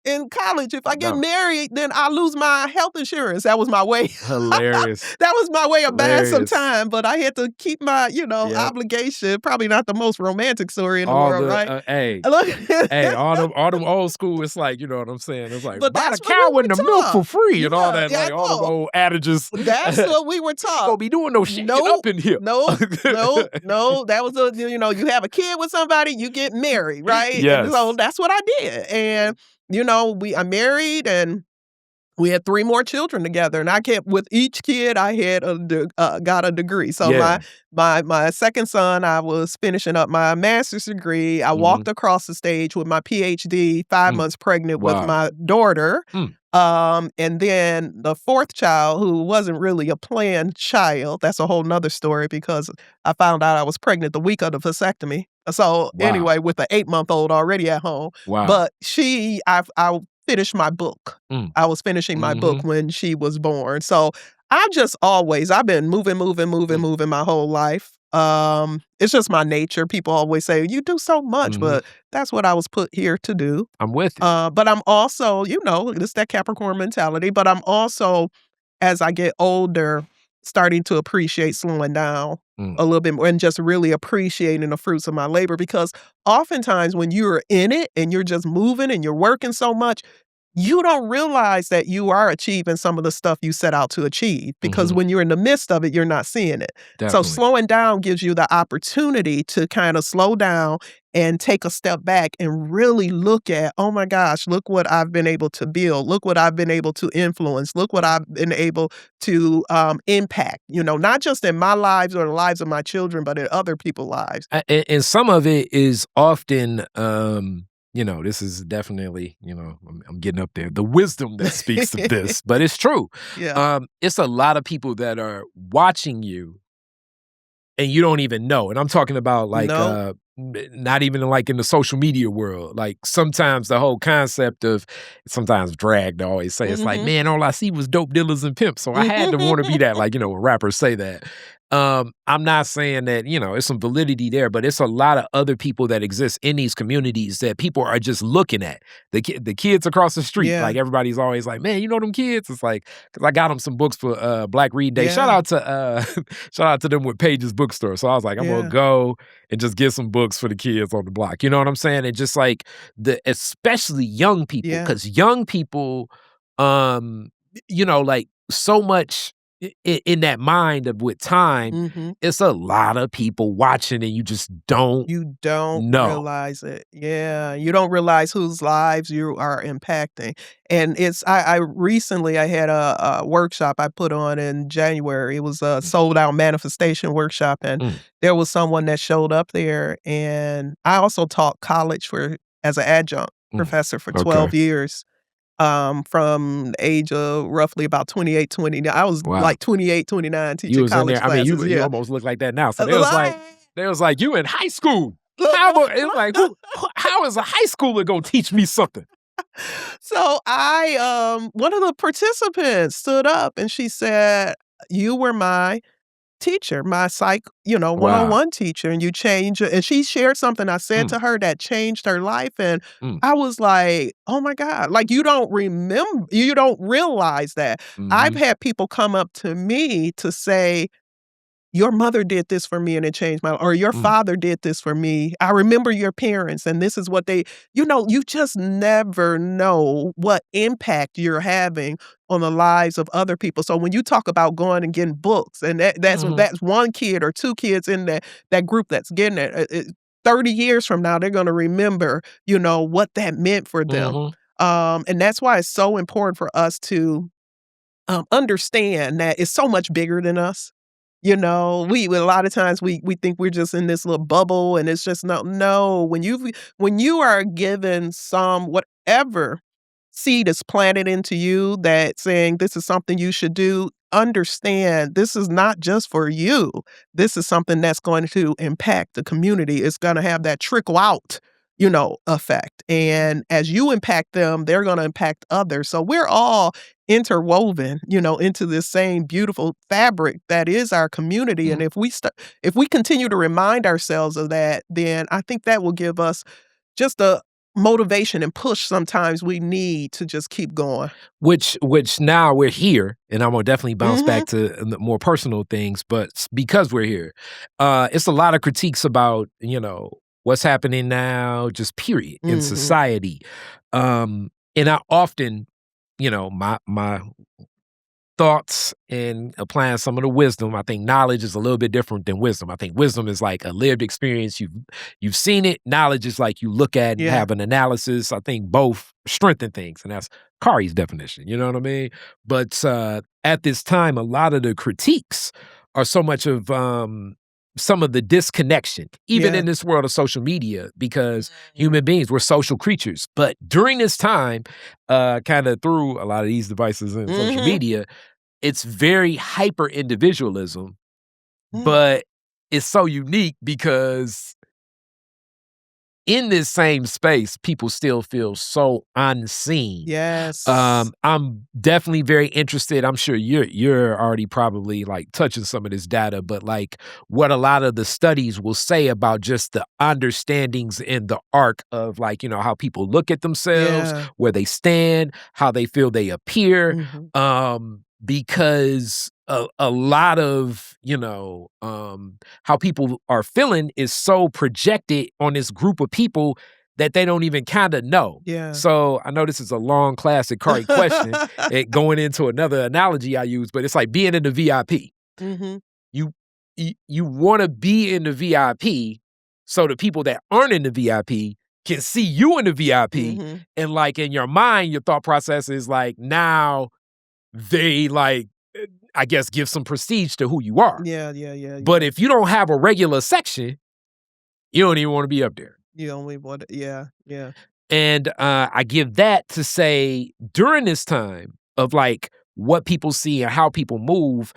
in college. If I get married, then I lose my health insurance. That was my way. Hilarious. That was my way of buying some time, but I had to keep my, obligation. Probably not the most romantic story in the world, right? All them old school, it's like, you know what I'm saying? It's like, but buy the cow and the milk for free and all that. Like all them old adages. That's what we were taught. Gonna be doing no shit up in here. No. That was you have a kid with somebody, you get married, right? Yes. And so that's what I did. And I married, and we had 3 more children together, and with each kid, I had got a degree. So my second son, I was finishing up my master's degree. I walked across the stage with my PhD, 5 months pregnant with my daughter. And then the fourth child, who wasn't really a planned child, that's a whole nother story, because I found out I was pregnant the week of the vasectomy. So anyway, with an 8-month-old already at home. But I finished my book. I was finishing my book when she was born. So I've been moving my whole life. It's just my nature. People always say, you do so much, but that's what I was put here to do. I'm with you. But I'm also, it's that Capricorn mentality, but I'm also, as I get older, starting to appreciate slowing down a little bit more and just really appreciating the fruits of my labor. Because oftentimes when you're in it and you're just moving and you're working so much, you don't realize that you are achieving some of the stuff you set out to achieve, because when you're in the midst of it, you're not seeing it. Definitely. So slowing down gives you the opportunity to kind of slow down and take a step back and really look at, oh my gosh, look what I've been able to build. Look what I've been able to influence. Look what I've been able to impact, not just in my lives or the lives of my children, but in other people's lives. And some of it is often, this is definitely, I'm getting up there, the wisdom that speaks of this, but it's true. Yeah. It's a lot of people that are watching you and you don't even know. And I'm talking about like, not even like in the social media world. Like sometimes the whole concept of sometimes drag to always say it's like, man, all I see was dope dealers and pimps. So I had to want to be that, like, when rappers say that. I'm not saying that, it's some validity there, but it's a lot of other people that exist in these communities that people are just looking at. The kids across the street, like everybody's always like, man, you know them kids? It's like, because I got them some books for Black Read Day. Shout out to them with Pages Bookstore. So I was like, I'm gonna go and just get some books for the kids on the block. You know what I'm saying? And just like especially young people, because young people, like so much in that mind of with time, it's a lot of people watching and you just don't know. Realize it. Yeah. You don't realize whose lives you are impacting. And I recently I had a workshop I put on in January. It was a sold out manifestation workshop. And there was someone that showed up there. And I also taught college as an adjunct professor for 12 years. From the age of roughly about 28, 29. I was like 28, 29 teaching college classes. I mean, you almost look like that now. So they was like, you in high school. It was like, how is a high schooler gonna teach me something? So one of the participants stood up and she said, you were my teacher, my one-on-one teacher, and you changed it. And she shared something I said to her that changed her life. And I was like, oh my God, like you don't realize that. I've had people come up to me to say, your mother did this for me and it changed my life, or your father did this for me. I remember your parents and this is what you just never know what impact you're having on the lives of other people. So when you talk about going and getting books, and that's one kid or two kids in that group that's getting it, 30 years from now, they're going to remember, what that meant for them. And that's why it's so important for us to understand that it's so much bigger than us. A lot of times we think we're just in this little bubble and it's just no. When you are given whatever seed is planted into you that saying this is something you should do, understand this is not just for you. This is something that's going to impact the community. It's going to have that trickle out, effect. And as you impact them, they're going to impact others. So we're all interwoven, into this same beautiful fabric that is our community. And if we continue to remind ourselves of that, then I think that will give us just a motivation and push sometimes we need to just keep going. Which now we're here, and I'm gonna definitely bounce back to the more personal things, but because we're here, it's a lot of critiques about, what's happening now, just period, in society. And I often, my thoughts and applying some of the wisdom. I think knowledge is a little bit different than wisdom. I think wisdom is like a lived experience. You've seen it. Knowledge is like you look at and have an analysis. I think both strengthen things, and that's Kari's definition. You know what I mean? But at this time, a lot of the critiques are so much of some of the disconnection, even in this world of social media, because human beings, we're social creatures. But during this time, kind of through a lot of these devices and social media, it's very hyper individualism, but it's so unique because in this same space, people still feel so unseen. Yes. I'm definitely very interested. I'm sure you're already probably like touching some of this data, but like what a lot of the studies will say about just the understandings in the arc of like, how people look at themselves, where they stand, how they feel they appear. Because a lot of, how people are feeling is so projected on this group of people that they don't even kind of know. Yeah. So I know this is a long classic Kari question, going into another analogy I use, but it's like being in the VIP. You want to be in the VIP so the people that aren't in the VIP can see you in the VIP. And like in your mind, your thought process is like, now they like, I guess, give some prestige to who you are. Yeah. But if you don't have a regular section, you don't even want to be up there. You only want to, yeah. And I give that to say during this time of like what people see and how people move,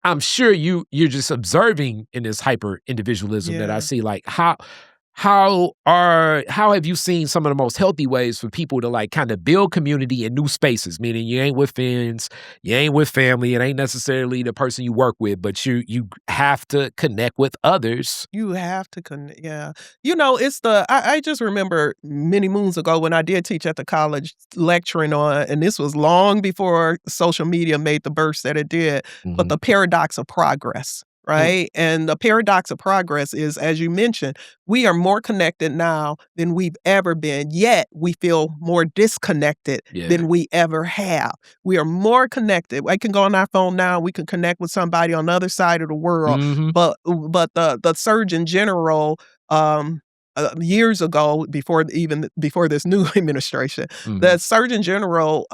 I'm sure you're just observing in this hyper individualism that I see. Like how have you seen some of the most healthy ways for people to like kind of build community in new spaces? Meaning you ain't with friends, you ain't with family, it ain't necessarily the person you work with, but you have to connect with others. You have to connect, yeah. It's I just remember many moons ago when I did teach at the college lecturing on, and this was long before social media made the burst that it did, but the paradox of progress, right? And the paradox of progress is, as you mentioned, we are more connected now than we've ever been, yet we feel more disconnected than we ever have. We are more connected. I can go on our phone now, we can connect with somebody on the other side of the world, but the Surgeon General, years ago, before this new administration, the Surgeon General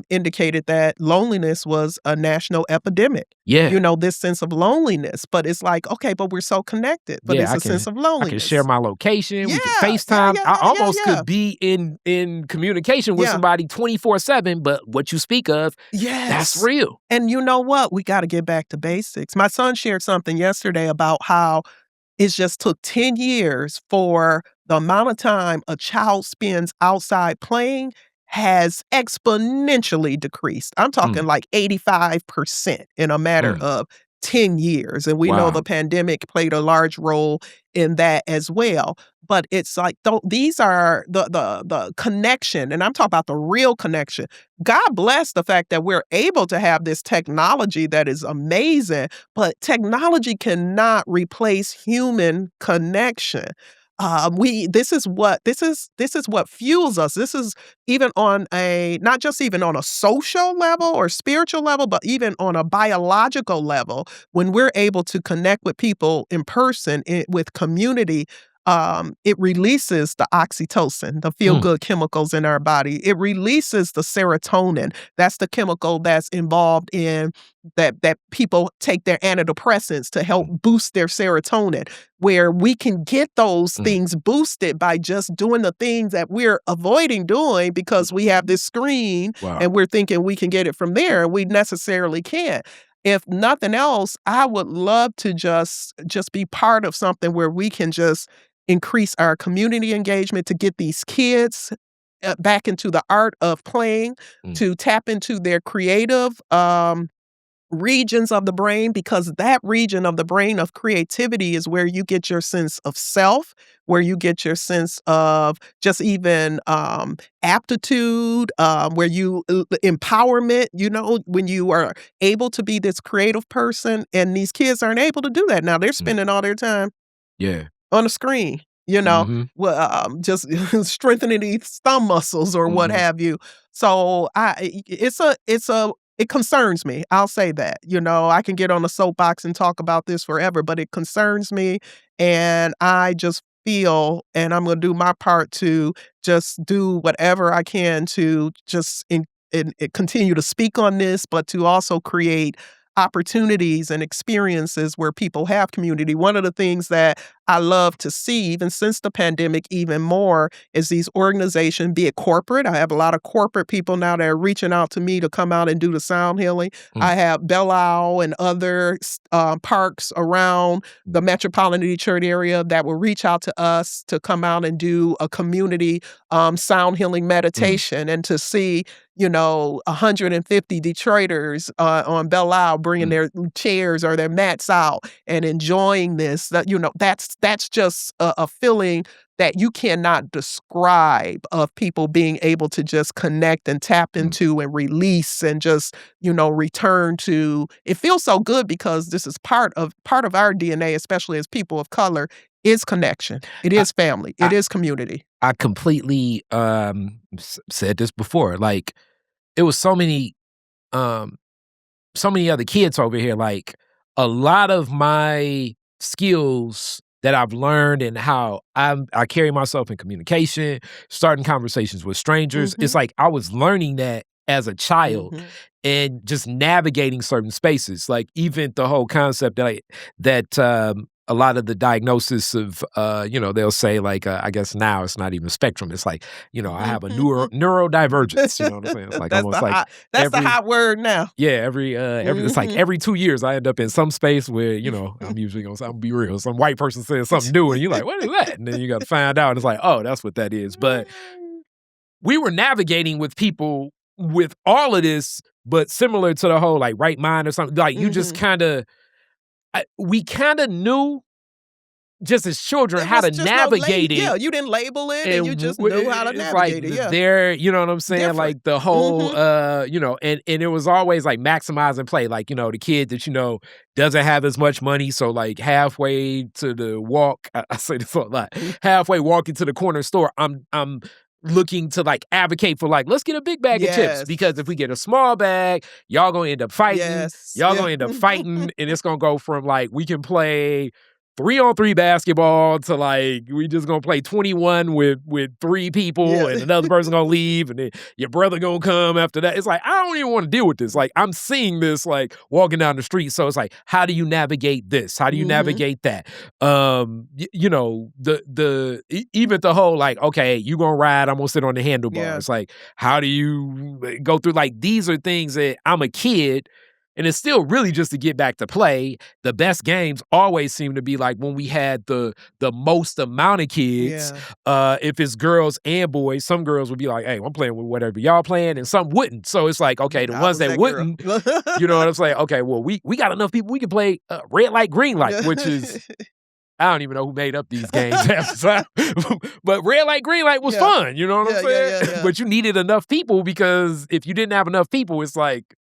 indicated that loneliness was a national epidemic. Yeah. This sense of loneliness, but it's like, okay, but we're so connected, but it's a sense of loneliness. I can share my location. We can FaceTime. I almost could be in communication with somebody 24/7, but what you speak of, that's real. And you know what? We got to get back to basics. My son shared something yesterday about how it just took 10 years for the amount of time a child spends outside playing has exponentially decreased. I'm talking like 85% in a matter of 10 years. And we know the pandemic played a large role in that as well. But it's like, these are the connection, and I'm talking about the real connection. God bless the fact that we're able to have this technology that is amazing, but technology cannot replace human connection. This is what fuels us. This is even on not just even on a social level or spiritual level, but even on a biological level. When we're able to connect with people in person, with community, it releases the oxytocin, the feel-good chemicals in our body. It releases the serotonin. That's the chemical that's involved in that people take their antidepressants to help boost their serotonin, where we can get those things boosted by just doing the things that we're avoiding doing because we have this screen and we're thinking we can get it from there. We necessarily can't. If nothing else, I would love to just be part of something where we can just increase our community engagement, to get these kids back into the art of playing, to tap into their creative regions of the brain, because that region of the brain of creativity is where you get your sense of self, where you get your sense of just even aptitude, where you empowerment, when you are able to be this creative person, and these kids aren't able to do that. Now they're spending all their time on a screen, just strengthening these thumb muscles or what have you. So it concerns me. I'll say that. I can get on a soapbox and talk about this forever, but it concerns me. And I just feel, and I'm going to do my part to just do whatever I can to just continue to speak on this, but to also create opportunities and experiences where people have community. One of the things that I love to see, even since the pandemic, even more, is these organizations, be it corporate. I have a lot of corporate people now that are reaching out to me to come out and do the sound healing. I have Belle Isle and other parks around the metropolitan Detroit area that will reach out to us to come out and do a community sound healing meditation, and to see 150 Detroiters on Belle Isle bringing their chairs or their mats out and enjoying this. That's just a feeling that you cannot describe, of people being able to just connect and tap into and release and just, return to. It feels so good because this is part of our DNA, especially as people of color, is connection. It is family. It is community. I completely said this before. Like, it was so many other kids over here. Like, a lot of my skills that I've learned and how I carry myself in communication, starting conversations with strangers. It's like I was learning that as a child and just navigating certain spaces. Like, even the whole concept that a lot of the diagnosis of, they'll say like, I guess now it's not even spectrum. It's like, I have a neurodivergence. You know what I'm saying? It's like That's almost like that's the hot word now. Yeah, it's like every 2 years I end up in some space where, I'm usually gonna be real. Some white person says something new and you're like, what is that? And then you gotta find out and it's like, oh, that's what that is. But we were navigating with people with all of this, but similar to the whole like right mind or something. Like you just we kind of knew just as children how to navigate it. Yeah, you didn't label it and you just knew how to navigate it. Yeah. There, you know what I'm saying? Different. Like the whole, and it was always like maximizing play. Like, the kid that, doesn't have as much money. So like halfway to the walk, I say this a lot, halfway walking to the corner store, I'm looking to like advocate for like, let's get a big bag of chips, because if we get a small bag, y'all gonna end up fighting. Gonna end up fighting, and it's gonna go from like we can play 3-on-3 basketball to like we just gonna play 21 with 3 people and another person gonna leave and then your brother gonna come after that. It's like I don't even want to deal with this. Like I'm seeing this like walking down the street. So it's like, how do you navigate this? How do you navigate that? Even the whole like, okay, you gonna ride, I'm gonna sit on the handlebars. Like, how do you go through like these are things that I'm a kid. And it's still really just to get back to play. The best games always seem to be like when we had the most amount of kids. If it's girls and boys, some girls would be like, hey, I'm playing with whatever y'all playing, and some wouldn't. So it's like, okay, the ones that wouldn't, you know what I'm saying? Okay, well, we got enough people. We can play red light, green light, which is... I don't even know who made up these games half the time. But red light, green light was fun. You know what I'm saying? But you needed enough people, because if you didn't have enough people, it's like,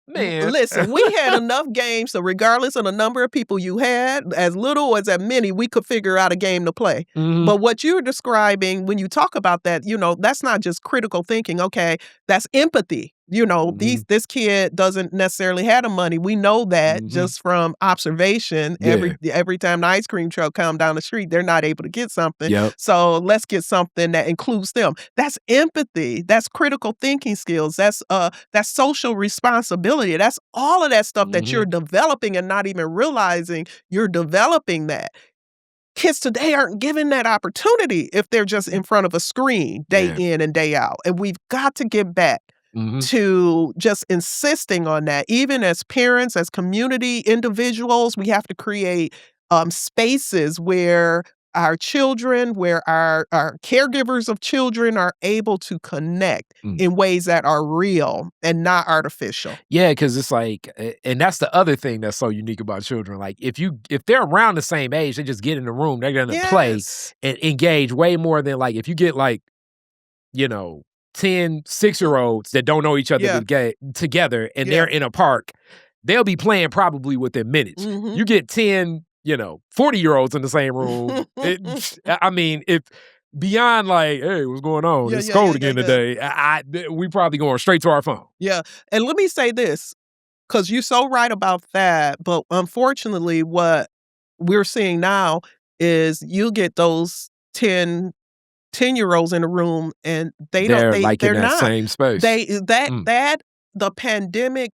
man. Listen, we had enough games, so regardless of the number of people you had, as little or as many, we could figure out a game to play. But what you're describing, when you talk about that, that's not just critical thinking. Okay, that's empathy. This kid doesn't necessarily have the money. We know that just from observation. Every time the ice cream truck come down the street, they're not able to get something. So let's get something that includes them. That's empathy. That's critical thinking skills. That's social responsibility. That's all of that stuff that you're developing and not even realizing you're developing that. Kids today aren't given that opportunity if they're just in front of a screen day in and day out. And we've got to get back to just insisting on that. Even as parents, as community individuals, we have to create spaces where our children, where our caregivers of children are able to connect in ways that are real and not artificial. Yeah, because it's like, and that's the other thing that's so unique about children. Like if they're around the same age, they just get in the room, they're gonna play and engage way more than like if you get like, 10 6-year-olds that don't know each other together and they're in a park, they'll be playing probably within minutes. You get 10 40-year-olds in the same room. If beyond like, hey, what's going on? It's cold again today. We probably going straight to our phone. Yeah. And let me say this, because you're so right about that. But unfortunately, what we're seeing now is you get those 10-year-olds in a room and they're like in that not same space. The pandemic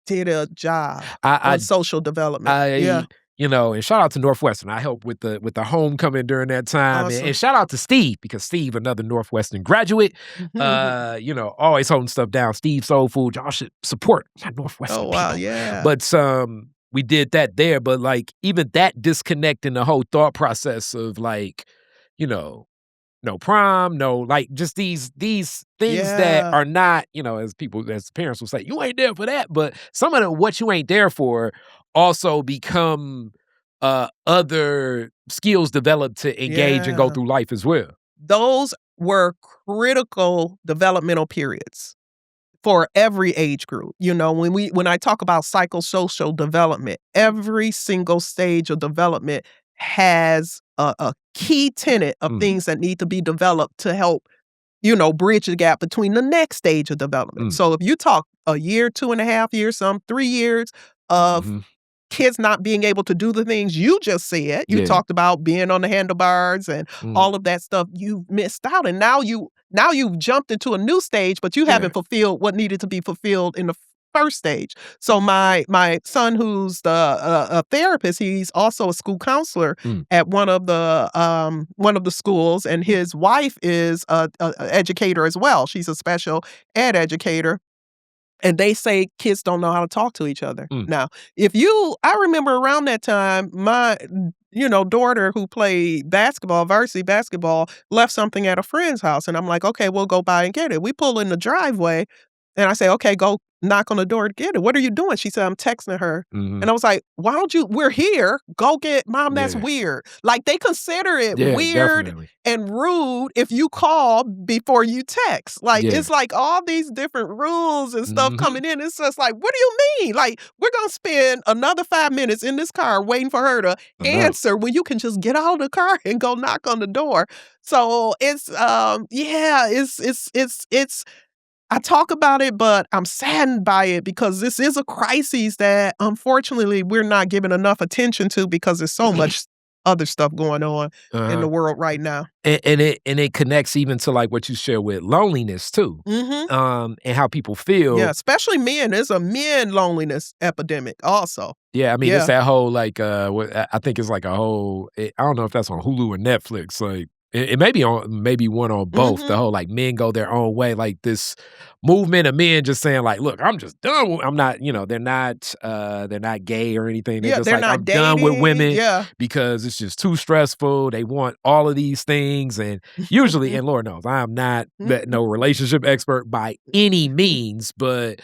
did a job on social development. And shout out to Northwestern. I helped with the homecoming during that time. Awesome. And shout out to Steve, because Steve, another Northwestern graduate, always holding stuff down. Steve Soul Food, y'all should support my Northwestern people. Wow, yeah. But we did that there. But like even that disconnecting the whole thought process of like, no prom, no like just these things that are not, as parents will say, you ain't there for that. But some of what you ain't there for also become other skills developed to engage and go through life as well. Those were critical developmental periods for every age group. When I talk about psychosocial development, every single stage of development has a key tenet of things that need to be developed to help, bridge the gap between the next stage of development. So if you talk a year, 2.5 years, some 3 years of kids not being able to do the things you just said, you talked about being on the handlebars and all of that stuff, you missed out. And now you've jumped into a new stage, but you haven't fulfilled what needed to be fulfilled in the first stage. So my son, who's a therapist, he's also a school counselor at one of the schools, and his wife is a educator as well. She's a special ed educator. And they say kids don't know how to talk to each other. Now, I remember around that time, my, daughter who played basketball, varsity basketball, left something at a friend's house. And I'm like, okay, we'll go by and get it. We pull in the driveway and I say, okay, go knock on the door to get it. What are you doing? She said, I'm texting her. And I was like, why don't we're here. Go get mom. That's weird. Like they consider it weird definitely. and rude if you call before you text. Like it's like all these different rules and stuff coming in. It's just like, what do you mean? Like we're going to spend another 5 minutes in this car waiting for her to answer when you can just get out of the car and go knock on the door. So it's I talk about it, but I'm saddened by it because this is a crisis that unfortunately we're not giving enough attention to because there's so much other stuff going on in the world right now. And it connects even to like what you share with loneliness too. And how people feel. Yeah, especially men. There's a men loneliness epidemic also. Yeah, I mean, it's that whole like I think it's like a whole I don't know if that's on Hulu or Netflix, like it may be on maybe one on both. The whole like men go their own way, like this movement of men just saying like, look, I'm just done. I'm not, they're not gay or anything. They're just they're like, not I'm done with women Yeah. because it's just too stressful. They want all of these things, and usually, and Lord knows, I am not no relationship expert by any means, but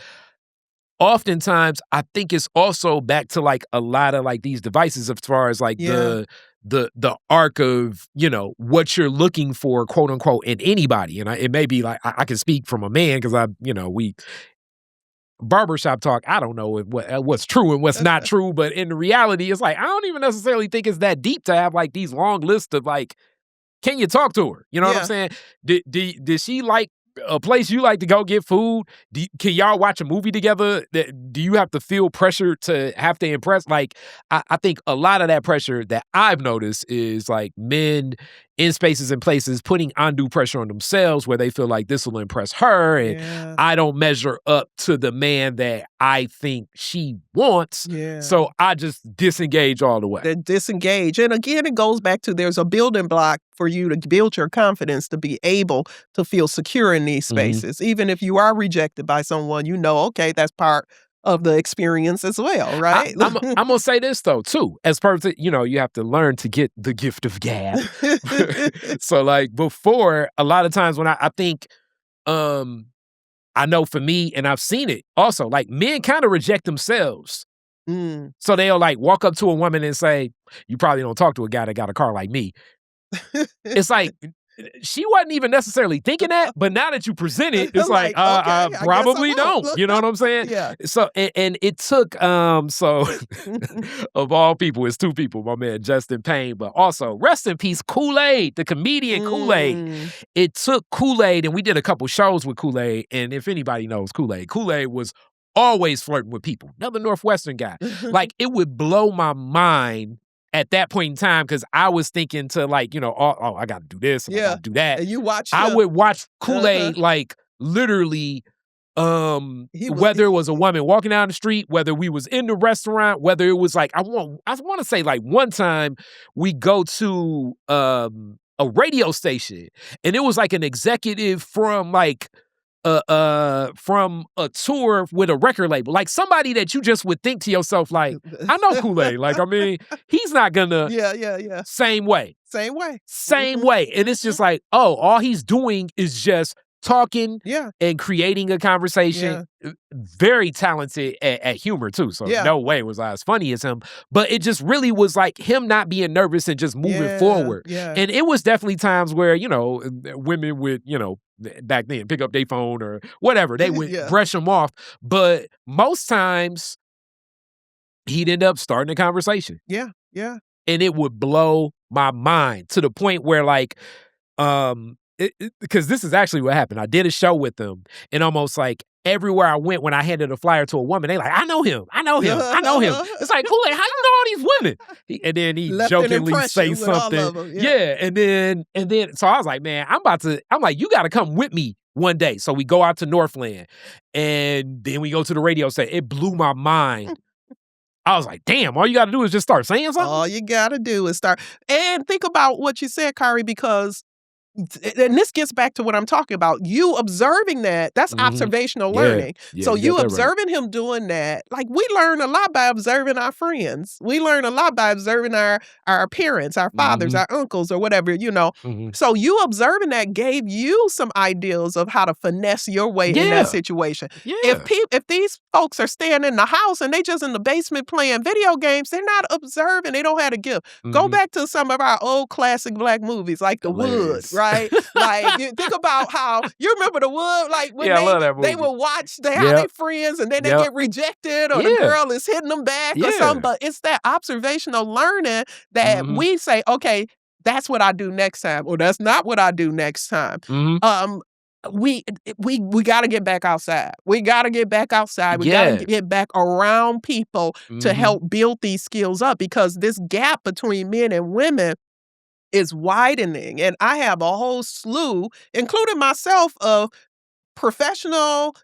oftentimes I think it's also back to like a lot of like these devices as far as like the arc of, what you're looking for, quote unquote, in anybody. And it may be like, I can speak from a man because we barbershop talk. I don't know what's true and what's not true, but in reality, it's like, I don't even necessarily think it's that deep to have like these long lists of like, can you talk to her? You know what I'm saying? Did she like a place you like to go get food? Can y'all watch a movie together? Do you have to feel pressure to have to impress? Like, I think a lot of that pressure that I've noticed is like men in spaces and places putting undue pressure on themselves where they feel like this will impress her and I don't measure up to the man that I think she wants. So I just disengage all the way. They disengage. And again, it goes back to there's a building block for you to build your confidence to be able to feel secure in these spaces. Even if you are rejected by someone, okay, that's part of the experience as well, right? I'm going to say this, though, too. As perfect, you have to learn to get the gift of gab. So, like, before, a lot of times when I think, I know for me, and I've seen it also, like, men kind of reject themselves. So they'll, like, walk up to a woman and say, you probably don't talk to a guy that got a car like me. It's like, she wasn't even necessarily thinking that, but now that you present it, it's like, I probably don't. You know what I'm saying? So, and it took, so of all people, it's two people, my man Justin Payne, but also rest in peace, Kool-Aid, the comedian Kool-Aid. It took Kool-Aid, and we did a couple shows with Kool-Aid, and if anybody knows Kool-Aid was always flirting with people. Another Northwestern guy. Like, it would blow my mind at that point in time, because I was thinking to like, I got to do this, and I got to do that. And you watch I would watch Kool-Aid like literally, whether it was a woman walking down the street, whether we was in the restaurant, whether it was like, I want to say like one time we go to a radio station, and it was like an executive from like from a tour with a record label, like somebody that you just would think to yourself, like, I know Kool-Aid. Like, I mean, he's not gonna. Same way. And it's just like, all he's doing is just talking and creating a conversation. Very talented at humor too. So no way was I as funny as him. But it just really was like him not being nervous and just moving forward. And it was definitely times where, women would, back then pick up their phone or whatever. They would brush him off. But most times he'd end up starting a conversation. And it would blow my mind to the point where like, because this is actually what happened. I did a show with them, and almost like everywhere I went, when I handed a flyer to a woman, they like, I know him. It's like, Kool-Aid, how you know all these women? And then he jokingly say something. And then, so I was like, man, I'm like, you got to come with me one day. So we go out to Northland, and then we go to the radio station. It blew my mind. I was like, damn, all you got to do is just start saying something? All you got to do is start. And think about what you said, Kari, because and this gets back to what I'm talking about. You observing that's observational learning. So you observing him doing that. Like, we learn a lot by observing our friends. We learn a lot by observing our parents, our fathers, our uncles, or whatever, So you observing that gave you some ideas of how to finesse your way in that situation. If these folks are staying in the house and they just in the basement playing video games, they're not observing. They don't have a gift. Go back to some of our old classic Black movies like The Wood, right? Like, you think about how you remember The Wood, like when they would watch how their friends and then they get rejected or the girl is hitting them back or something. But it's that observational learning that we say, okay, that's what I do next time, or that's not what I do next time. We got to get back outside. We got to get back outside. We got to get back around people to help build these skills up, because this gap between men and women is widening. And I have a whole slew, including myself, of professional,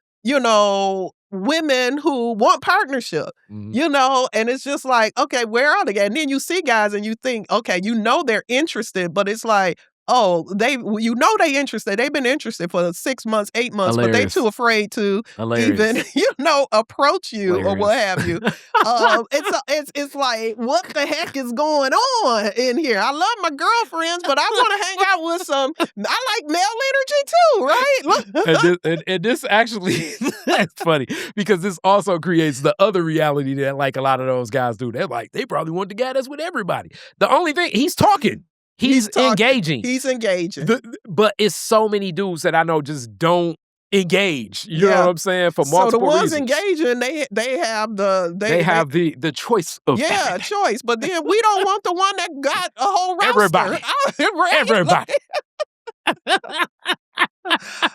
women who want partnership, and it's just like, okay, where are they? And then you see guys and you think, okay, they're interested, but it's like, oh, they interested. They've been interested for 6 months, 8 months, but they too afraid to even, approach you or what have you. It's like, what the heck is going on in here? I love my girlfriends, but I want to hang out with some. I like male energy too, right? and this actually, that's funny, because this also creates the other reality that, like, a lot of those guys do. They're like, they probably want to get us with everybody. The only thing, he's talking. He's engaging. He's engaging. But it's so many dudes that I know just don't engage. You know what I'm saying? For multiple reasons. So the ones engaging, they have the choice of choice. But then we don't want the one that got a whole roster. Everybody.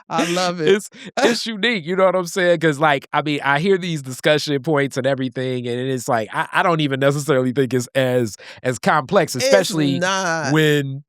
I love it. It's unique, you know what I'm saying? Because, like, I mean, I hear these discussion points and everything, and it's like, I don't even necessarily think it's as complex, especially when,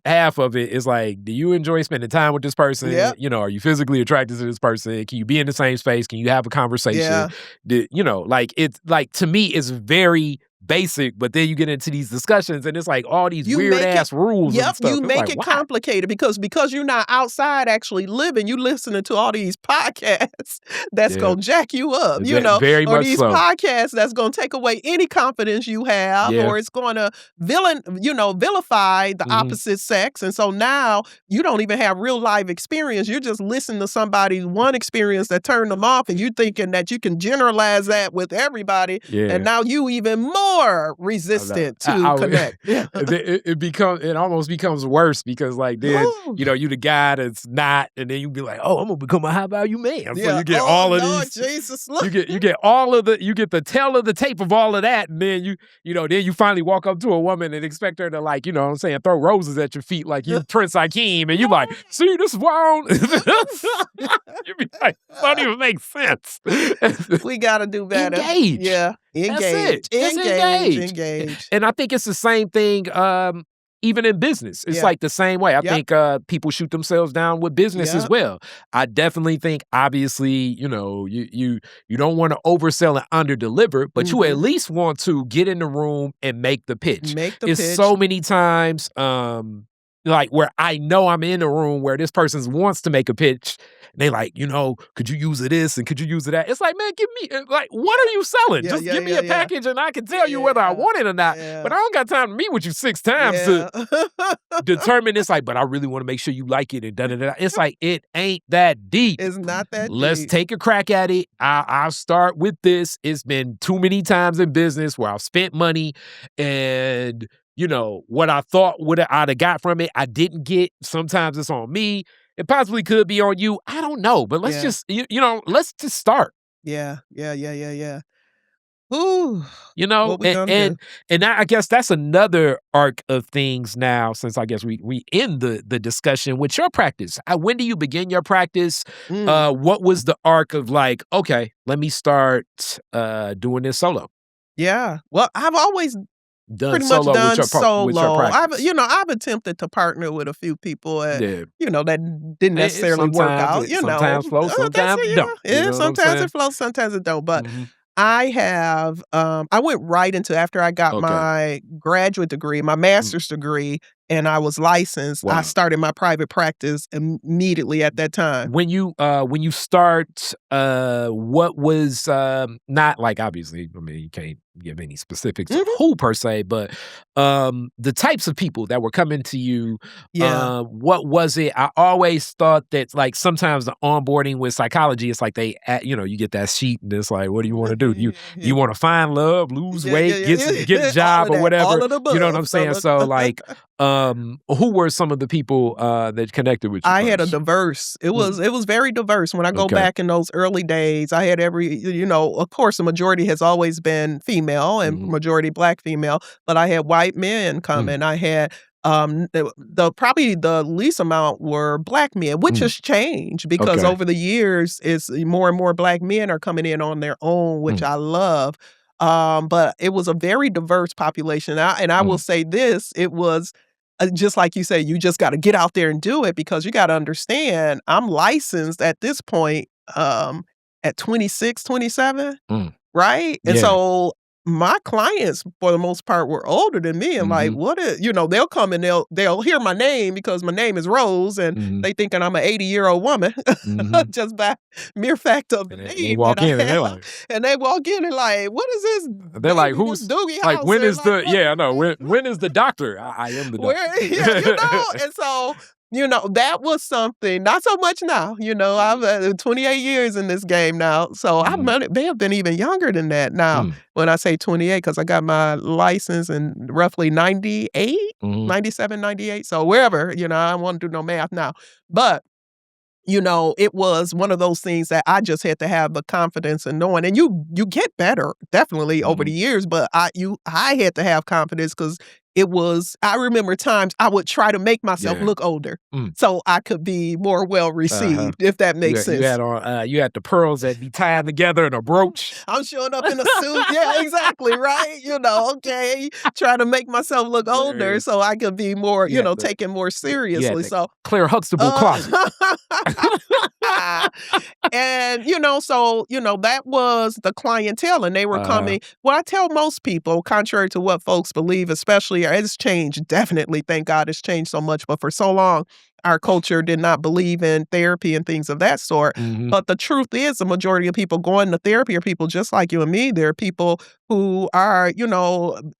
half of it is like, do you enjoy spending time with this person? Are you physically attracted to this person? Can you be in the same space? Can you have a conversation? It's like, to me, it's very basic, but then you get into these discussions and it's like all these weird ass rules and stuff. You make it complicated because you're not outside actually living. You listening to all these podcasts that's gonna jack you up, very or much these so. podcasts that's gonna take away any confidence you have, or it's gonna vilify the opposite sex. And so now you don't even have real life experience. You're just listening to somebody's one experience that turned them off, and you thinking that you can generalize that with everybody. And now you even more resistant to connect. It almost becomes worse, because, like, then you the guy that's not, and then you be like, oh, I'm gonna become a high value man. So you get all of these. Jesus, you get all of the, you get the tail of the tape of all of that, and then then you finally walk up to a woman and expect her to, like, throw roses at your feet like you Prince Hakeem, and you like, see, this is why you be like, it don't even make sense. We gotta do better. Engage. Yeah. Engage. Engage. And I think it's the same thing even in business. It's like the same way. I think people shoot themselves down with business as well. I definitely think, obviously, you don't want to oversell and underdeliver, but you at least want to get in the room and make the pitch. It's so many times like, where I know I'm in a room where this person wants to make a pitch, and they like, could you use this and could you use that? It's like, man, give me, like, what are you selling? Just give me a package and I can tell you whether I want it or not. But I don't got time to meet with you 6 times to determine. It's like, but I really want to make sure you like it and da-da-da. It's like, it ain't that deep. It's not that deep. Let's take a crack at it. I'll start with this. It's been too many times in business where I've spent money and what I thought I'd have got from it, I didn't get. Sometimes it's on me. It possibly could be on you. I don't know. But let's just, let's just start. Yeah. Ooh. And I guess that's another arc of things now, since I guess we end the discussion with your practice. When do you begin your practice? What was the arc of, like, okay, let me start doing this solo? Yeah. Well, I've always done Pretty much solo with done with your solo. practice. I've attempted to partner with a few people Yeah. that didn't necessarily work out, sometimes flows, That's sometimes don't. You yeah, know what I'm sometimes saying? it flows, sometimes it don't, but Mhm. I have, I went right into after I got Okay. my graduate degree, my Mm. master's degree, and I was licensed, I Wow. started my private practice immediately at that time. When you start, what was, not like, obviously, I mean, you can't give any specifics of Mhm. who per se, but, the types of people that were coming to you, Yeah. what was it? I always thought that, like, sometimes the onboarding with psychology, it's like you get that sheet and it's like, what do you wanna do? You wanna find love, lose Yeah, yeah, weight, yeah, get a yeah. All job of or that, whatever, all of the you know what I'm above. saying? So, like, who were some of the people, that connected with you I had a first? diverse it Mm. was very diverse. When I go Okay. back in those early days, I had of course, the majority has always been female and Mhm. majority Black female, but I had white men Mm. coming. I had, the probably the least amount were Black men, which Mm. has changed because Okay. over the years, it's more and more Black men are coming in on their own, which Mm. I love. But it was a very diverse population. I will Mm. say this, it was just like you say, you just gotta get out there and do it because you gotta understand, I'm licensed at this point, at 26, 27, Mm. right? And Yeah. so my clients, for the most part, were older than me and like, Mhm. what is they'll come and they'll hear my name because my name is Rose and Mhm. they thinking I'm an 80-year-old woman Mhm. just by mere fact of the And they name that walk I in and they're have. like And they walk in and like, what is this they're like, baby, this "Who's Doogie like, House? when And is like, the" what? yeah, I know. When is the doctor? I am the doctor. Where yeah, and so, that was something not so much now, I've, 28 years in this game now, so I Mhm. may have been even younger than that now Mm. when I say 28 because I got my license in roughly 98, Mhm. 97, 98. So wherever, I don't wanna do no math now, but it was one of those things that I just had to have the confidence in knowing, and you get better definitely over the Mhm. years, but I had to have confidence because I remember times I would try to make myself Yeah. look older Mm. so I could be more well Uh-huh. received, if that makes You sense. had on, you had the pearls that be tied together in a brooch. I'm showing up in a suit. Yeah, exactly, right? Okay, trying to make myself look older Hilarious. so I could be more, You had the taken more you had seriously. the So, Claire Huxtable closet. uh And, that was the clientele, and they were Uh-huh. coming well, I tell most people, contrary to what folks believe, especially it's changed, definitely, thank God it's changed so much, but for so long, our culture did not believe in therapy and things of that sort. Mhm. But the truth is, the majority of people going to therapy are people just like you and me. They're people who are,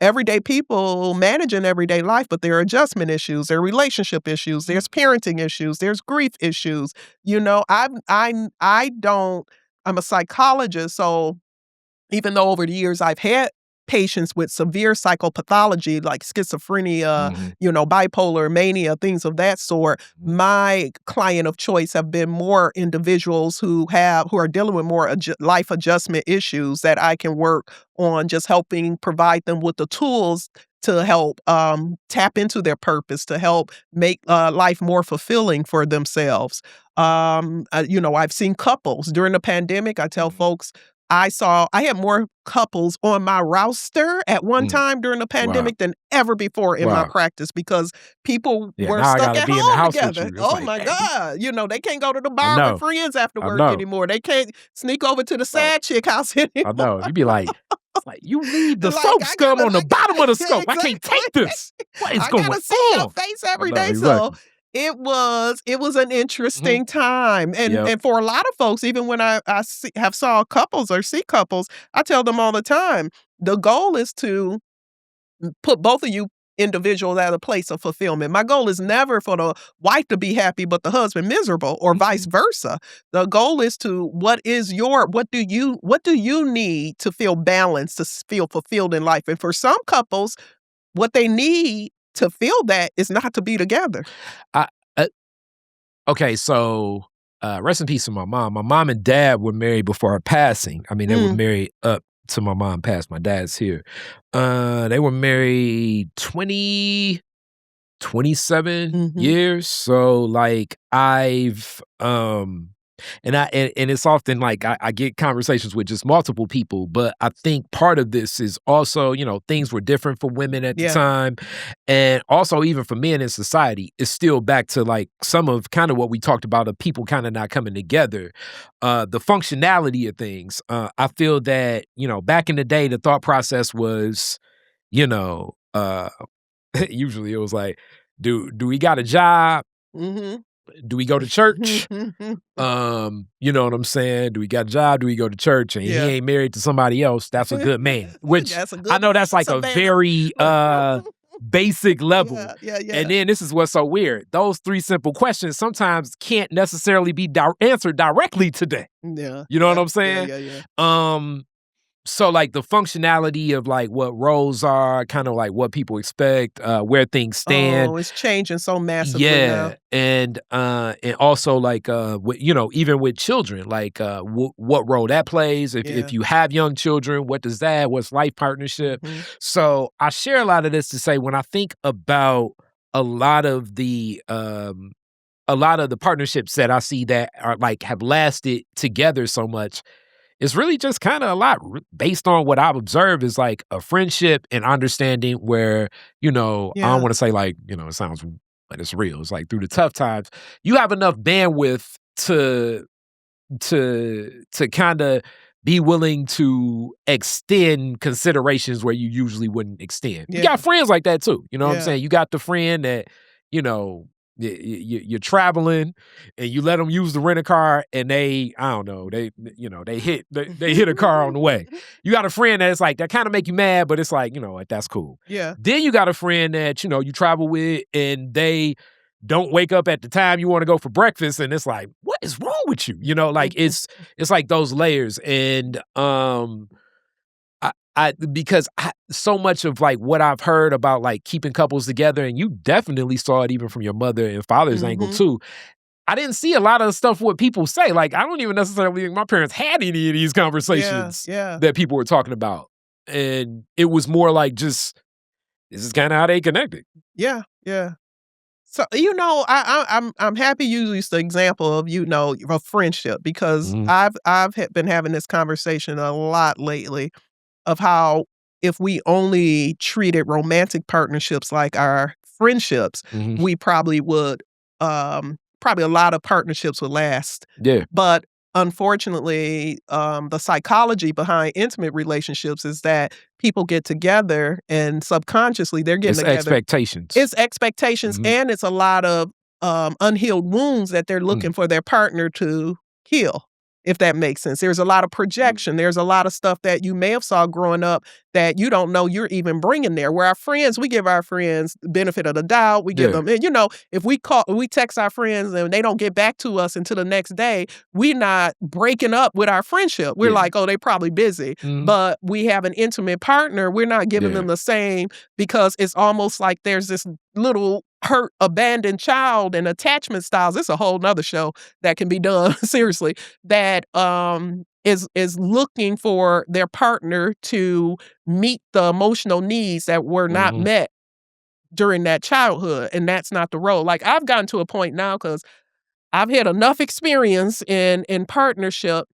everyday people managing everyday life, but there are adjustment issues, there are relationship issues, there's parenting issues, there's grief issues. I don't I'm a psychologist, so even though over the years I've had patients with severe psychopathology like schizophrenia, Mhm. Bipolar mania, things of that sort, Mhm. my client of choice have been more individuals who are dealing with more life adjustment issues that I can work on just helping provide them with the tools to help tap into their purpose, to help make life more fulfilling for themselves. I've seen couples during the pandemic. I tell Mhm. folks I had more couples on my roster at one Mm. time during the Wow. pandemic than ever before in my Wow. practice because people Yeah, were now I stuck gotta at be in the home house with together. you. It's Oh like, my dang. God. They can't go to the I bar with know. friends after I work know. anymore. They can't sneak over to the No. sad chick house I anymore. know. You be like, it's like, you leave the Like soap scum on the I bottom of gotta the yeah, scope. I can't exactly. take this. What is I going gotta see your on? face I every know, day. So exactly. it was an Mhm. interesting time. And Yep. and for a lot of folks, even when I have saw couples or see couples, I tell them all the time, the goal is to put both of you individuals at a place of fulfillment. My goal is never for the wife to be happy, but the husband miserable, or vice Mhm. versa. The goal is to what do you need to feel balanced, to feel fulfilled in life? And for some couples, what they need to feel that is not to be together. I, uh, okay, so rest in peace to my mom. My mom and dad were married before her passing. I mean, they were Mm, married up to my mom passed. My dad's here. They were married 27 mhm. years. So like I've And it's often like I get conversations with just multiple people, but I think part of this is also, things were different for women at the time. And also even for men in society, it's still back to like some of kind of what we talked about of people kind of not coming together. The functionality of things. I feel that, back in the day, the thought process was, usually it was like, do we got a job? Mm-hmm. Do we go to church? You know what I'm saying? Do we got a job? Do we go to church? And he ain't married to somebody else. That's a good man. Which I know that's like a very basic level. Yeah. And then this is what's so weird. Those three simple questions sometimes can't necessarily be answered directly today. Yeah. You know what I'm saying? Yeah. So like the functionality of like what roles are, kind of like what people expect, where things stand. Oh, it's changing so massively now. And also like even with children, like what role that plays. If you have young children, what's life partnership? Mm-hmm. So I share a lot of this to say when I think about a lot of the partnerships that I see that are like have lasted together so much. It's really just kind of a lot based on what I've observed is like a friendship and understanding where, I don't want to say like, it sounds, but it's real. It's like through the tough times, you have enough bandwidth to kind of be willing to extend considerations where you usually wouldn't extend. You got friends like that too. You know what I'm saying? You got the friend that, you're traveling and you let them use the rent-a-car and they hit a car on the way. You got a friend that's like, that kind of make you mad, but it's like, that's cool. Yeah. Then you got a friend that, you travel with and they don't wake up at the time you want to go for breakfast. And it's like, what is wrong with you? Like it's like those layers. And, because so much of like what I've heard about like keeping couples together, and you definitely saw it even from your mother and father's angle too. I didn't see a lot of stuff what people say. Like I don't even necessarily think my parents had any of these conversations that people were talking about, and it was more like just this is kind of how they connected. Yeah. So I'm happy you used the example of a friendship because I've been having this conversation a lot lately of how if we only treated romantic partnerships like our friendships, we probably would, probably a lot of partnerships would last. Yeah. But unfortunately, the psychology behind intimate relationships is that people get together and subconsciously they're getting together. Expectations. It's expectations and it's a lot of unhealed wounds that they're looking for their partner to heal. If that makes sense. There's a lot of projection. There's a lot of stuff that you may have saw growing up that you don't know you're even bringing there. Where our friends, we give our friends the benefit of the doubt. We give them, if we text our friends and they don't get back to us until the next day, we're not breaking up with our friendship. We're like, oh, they probably busy. But we have an intimate partner. We're not giving them the same because it's almost like there's this little hurt, abandoned child and attachment styles. It's a whole nother show that can be done, seriously, that is looking for their partner to meet the emotional needs that were not met during that childhood. And that's not the role. Like I've gotten to a point now because I've had enough experience in partnership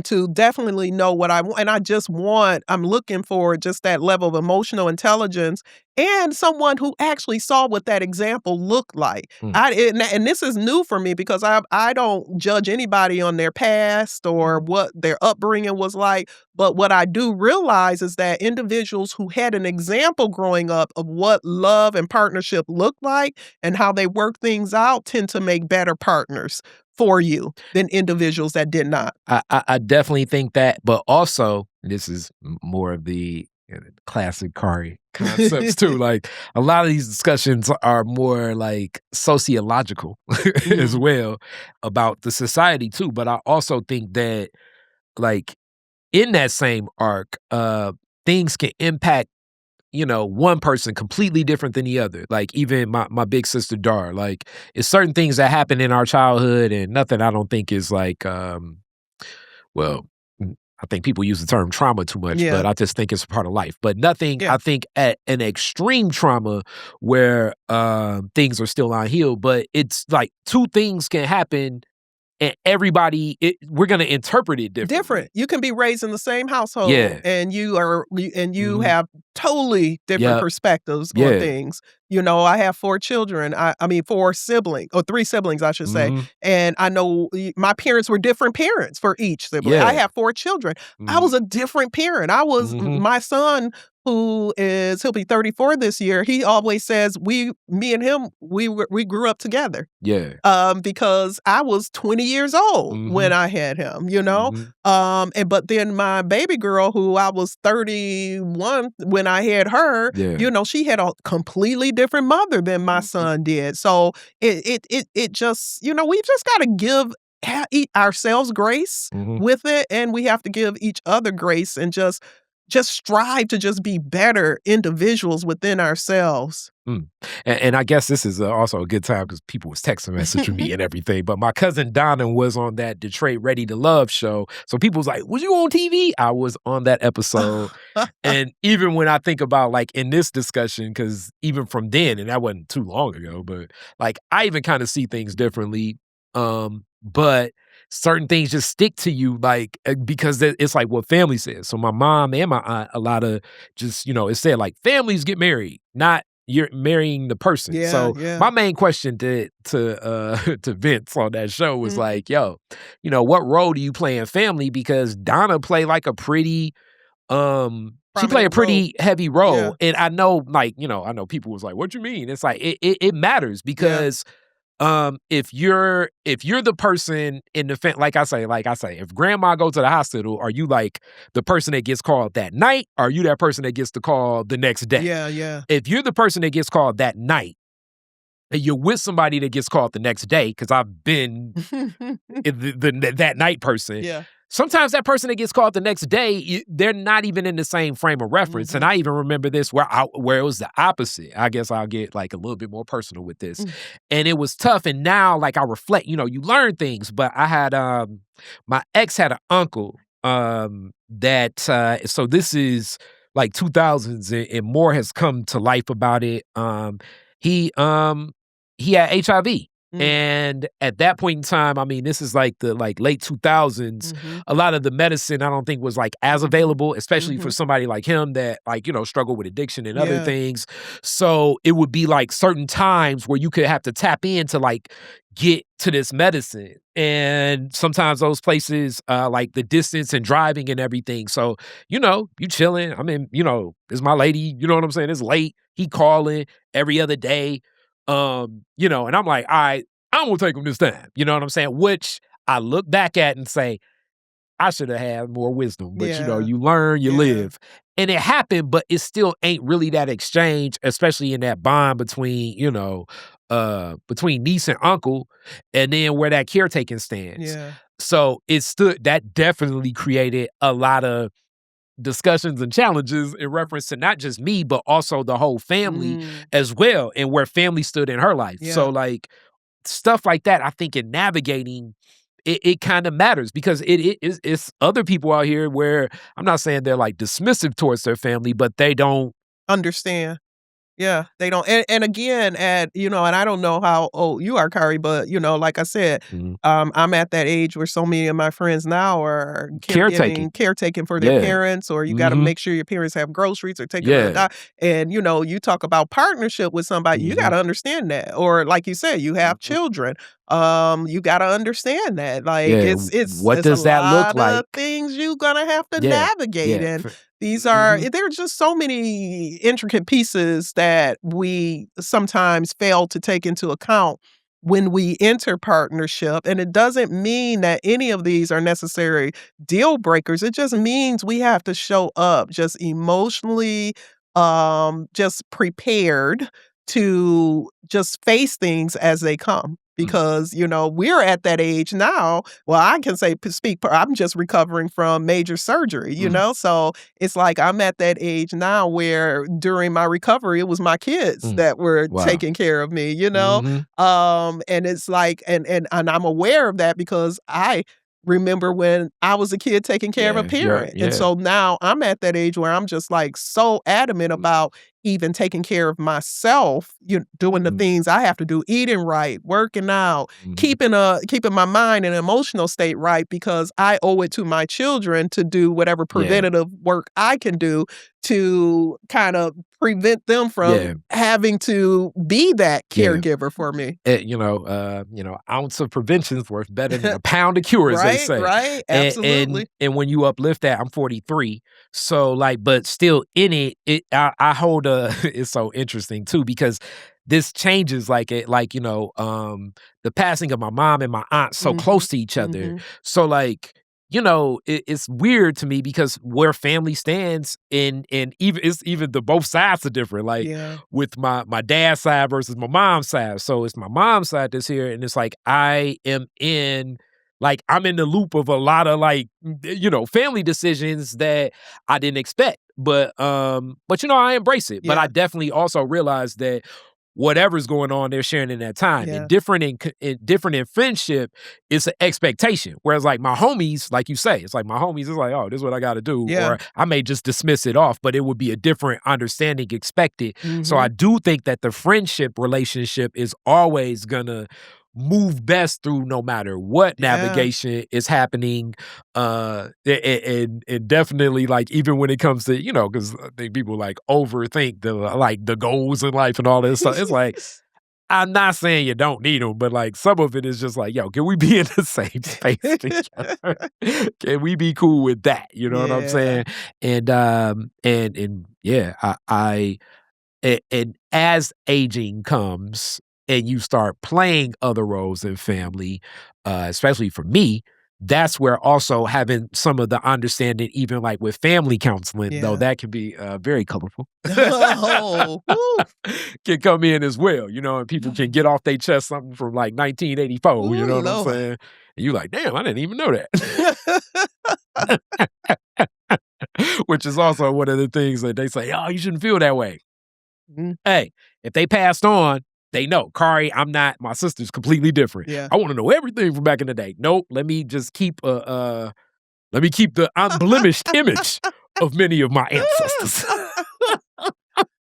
to definitely know what I want. And I'm looking for just that level of emotional intelligence and someone who actually saw what that example looked like. And this is new for me because I don't judge anybody on their past or what their upbringing was like. But what I do realize is that individuals who had an example growing up of what love and partnership looked like and how they work things out tend to make better partners for you than individuals that did not. I definitely think that, but also this is more of the classic Kari concepts too. Like a lot of these discussions are more like sociological as well about the society too. But I also think that like in that same arc, things can impact one person completely different than the other. Like even my big sister Dar, like it's certain things that happen in our childhood and nothing I don't think is like, I think people use the term trauma too much, but I just think it's a part of life. But nothing, I think at an extreme trauma where things are still unhealed, but it's like two things can happen and everybody, we're going to interpret it differently. You can be raised in the same household, and you have totally different perspectives on things. You know, I have 4 children. I mean, 4 siblings, or 3 siblings, I should say. And I know my parents were different parents for each sibling. I have 4 children. I was a different parent. I was my son, he'll be 34 this year. He always says me and him, we grew up together. Because I was 20 years old when I had him, you know? But then my baby girl, who I was 31 when I had her, you know, she had a completely different mother than my son did. So it just, you know, we just got to give ourselves grace with it, and we have to give each other grace, and just strive to just be better individuals within ourselves. And I guess this is also a good time because people was texting messaging me and everything. But my cousin Donna was on that Detroit Ready to Love show. So people was like, was you on TV? I was on that episode. And even when I think about like in this discussion, because even from then, and that wasn't too long ago, but like I even kind of see things differently. But certain things just stick to you, like, because it's like what family says. So my mom and my aunt, a lot of just, you know, it said like families get married, not you're marrying the person. So my main question to Vince on that show was like, yo, you know, what role do you play in family? Because Donna played like a pretty, she played a pretty heavy role. And I know, like, you know, I know people was like, what you mean? It's like, it matters because if you're the person in the like I say, if grandma go to the hospital, are you like the person that gets called that night? Or are you that person that gets the call the next day? If you're the person that gets called that night, and you're with somebody that gets called the next day, because I've been that night person. Sometimes that person that gets called the next day, they're not even in the same frame of reference. And I even remember this where it was the opposite. I guess I'll get like a little bit more personal with this. And it was tough. And now, like, I reflect, you know, you learn things. But I had, my ex had an uncle that, so this is like 2000s and more has come to life about it. He had HIV. And at that point in time, I mean, this is like the late 2000s. A lot of the medicine I don't think was like as available, especially for somebody like him that, like, you know, struggled with addiction and other things. So it would be like certain times where you could have to tap in to like get to this medicine. And sometimes those places, like the distance and driving and everything. So, you know, you chilling. I mean, you know, it's my lady, you know what I'm saying? It's late. He calling every other day. You know, and I'm like, all right, I'm gonna take him this time. You know what I'm saying? Which I look back at and say, I should have had more wisdom. But you know, you learn, you live. And it happened, but it still ain't really that exchange, especially in that bond between, you know, between niece and uncle, and then where that caretaking stands. So that definitely created a lot of discussions and challenges in reference to not just me, but also the whole family as well, and where family stood in her life. So like stuff like that, I think in navigating, it kind of matters because it's other people out here where I'm not saying they're like dismissive towards their family, but they don't understand. They don't. And again, you know, and I don't know how old you are, Kari, but, you know, like I said, I'm at that age where so many of my friends now are caretaking for their parents, or you got to make sure your parents have groceries or take them to the doctor. And, you know, you talk about partnership with somebody, you got to understand that. Or like you said, you have children. You got to understand that. Like, it's what does that look like? Things you're going to have to navigate. And these are, there are just so many intricate pieces that we sometimes fail to take into account when we enter partnership. And it doesn't mean that any of these are necessary deal breakers. It just means we have to show up just emotionally, just prepared to just face things as they come. Because, you know, we're at that age now. Well, I can I'm just recovering from major surgery, you know? So it's like I'm at that age now where during my recovery, it was my kids that were taking care of me, you know? And it's like, and I'm aware of that because I remember when I was a kid taking care of a parent. And so now I'm at that age where I'm just like so adamant about, even taking care of myself, doing the things I have to do, eating right, working out, keeping my mind and emotional state right because I owe it to my children to do whatever preventative work I can do to kind of prevent them from having to be that caregiver for me. Ounce of prevention is worth better than a pound of cure, as they say. Right, absolutely. And when you uplift that, I'm 43. So but still in I hold it's so interesting too, because this changes the passing of my mom and my aunt so close to each other. So it's weird to me because where family stands and even the both sides are different. With my dad's side versus my mom's side. So it's my mom's side that's here, and it's I'm in the loop of a lot of family decisions that I didn't expect. But I embrace it. But I definitely also realize that whatever's going on, they're sharing in that time. And different in friendship, it's an expectation. Whereas my homies, like you say, it's my homies, it's oh, this is what I got to do. Or I may just dismiss it off, but it would be a different understanding expected. So I do think that the friendship relationship is always gonna move best through no matter what navigation is happening. And definitely even when it comes to, because I think people overthink the goals in life and all this stuff. It's I'm not saying you don't need them, but some of it is just yo, can we be in the same space together? Can we be cool with that? You know what I'm saying? And as aging comes and you start playing other roles in family, especially for me, that's where also having some of the understanding, even with family counseling, though that can be very colorful, can come in as well, and people can get off their chest something from 1984, you know what I'm saying? And you're damn, I didn't even know that. Which is also one of the things that they say, oh, you shouldn't feel that way. Hey, if they passed on, they know. Kari, I'm not. My sister's completely different. I want to know everything from back in the day. Nope. Let me just keep the unblemished image of many of my ancestors.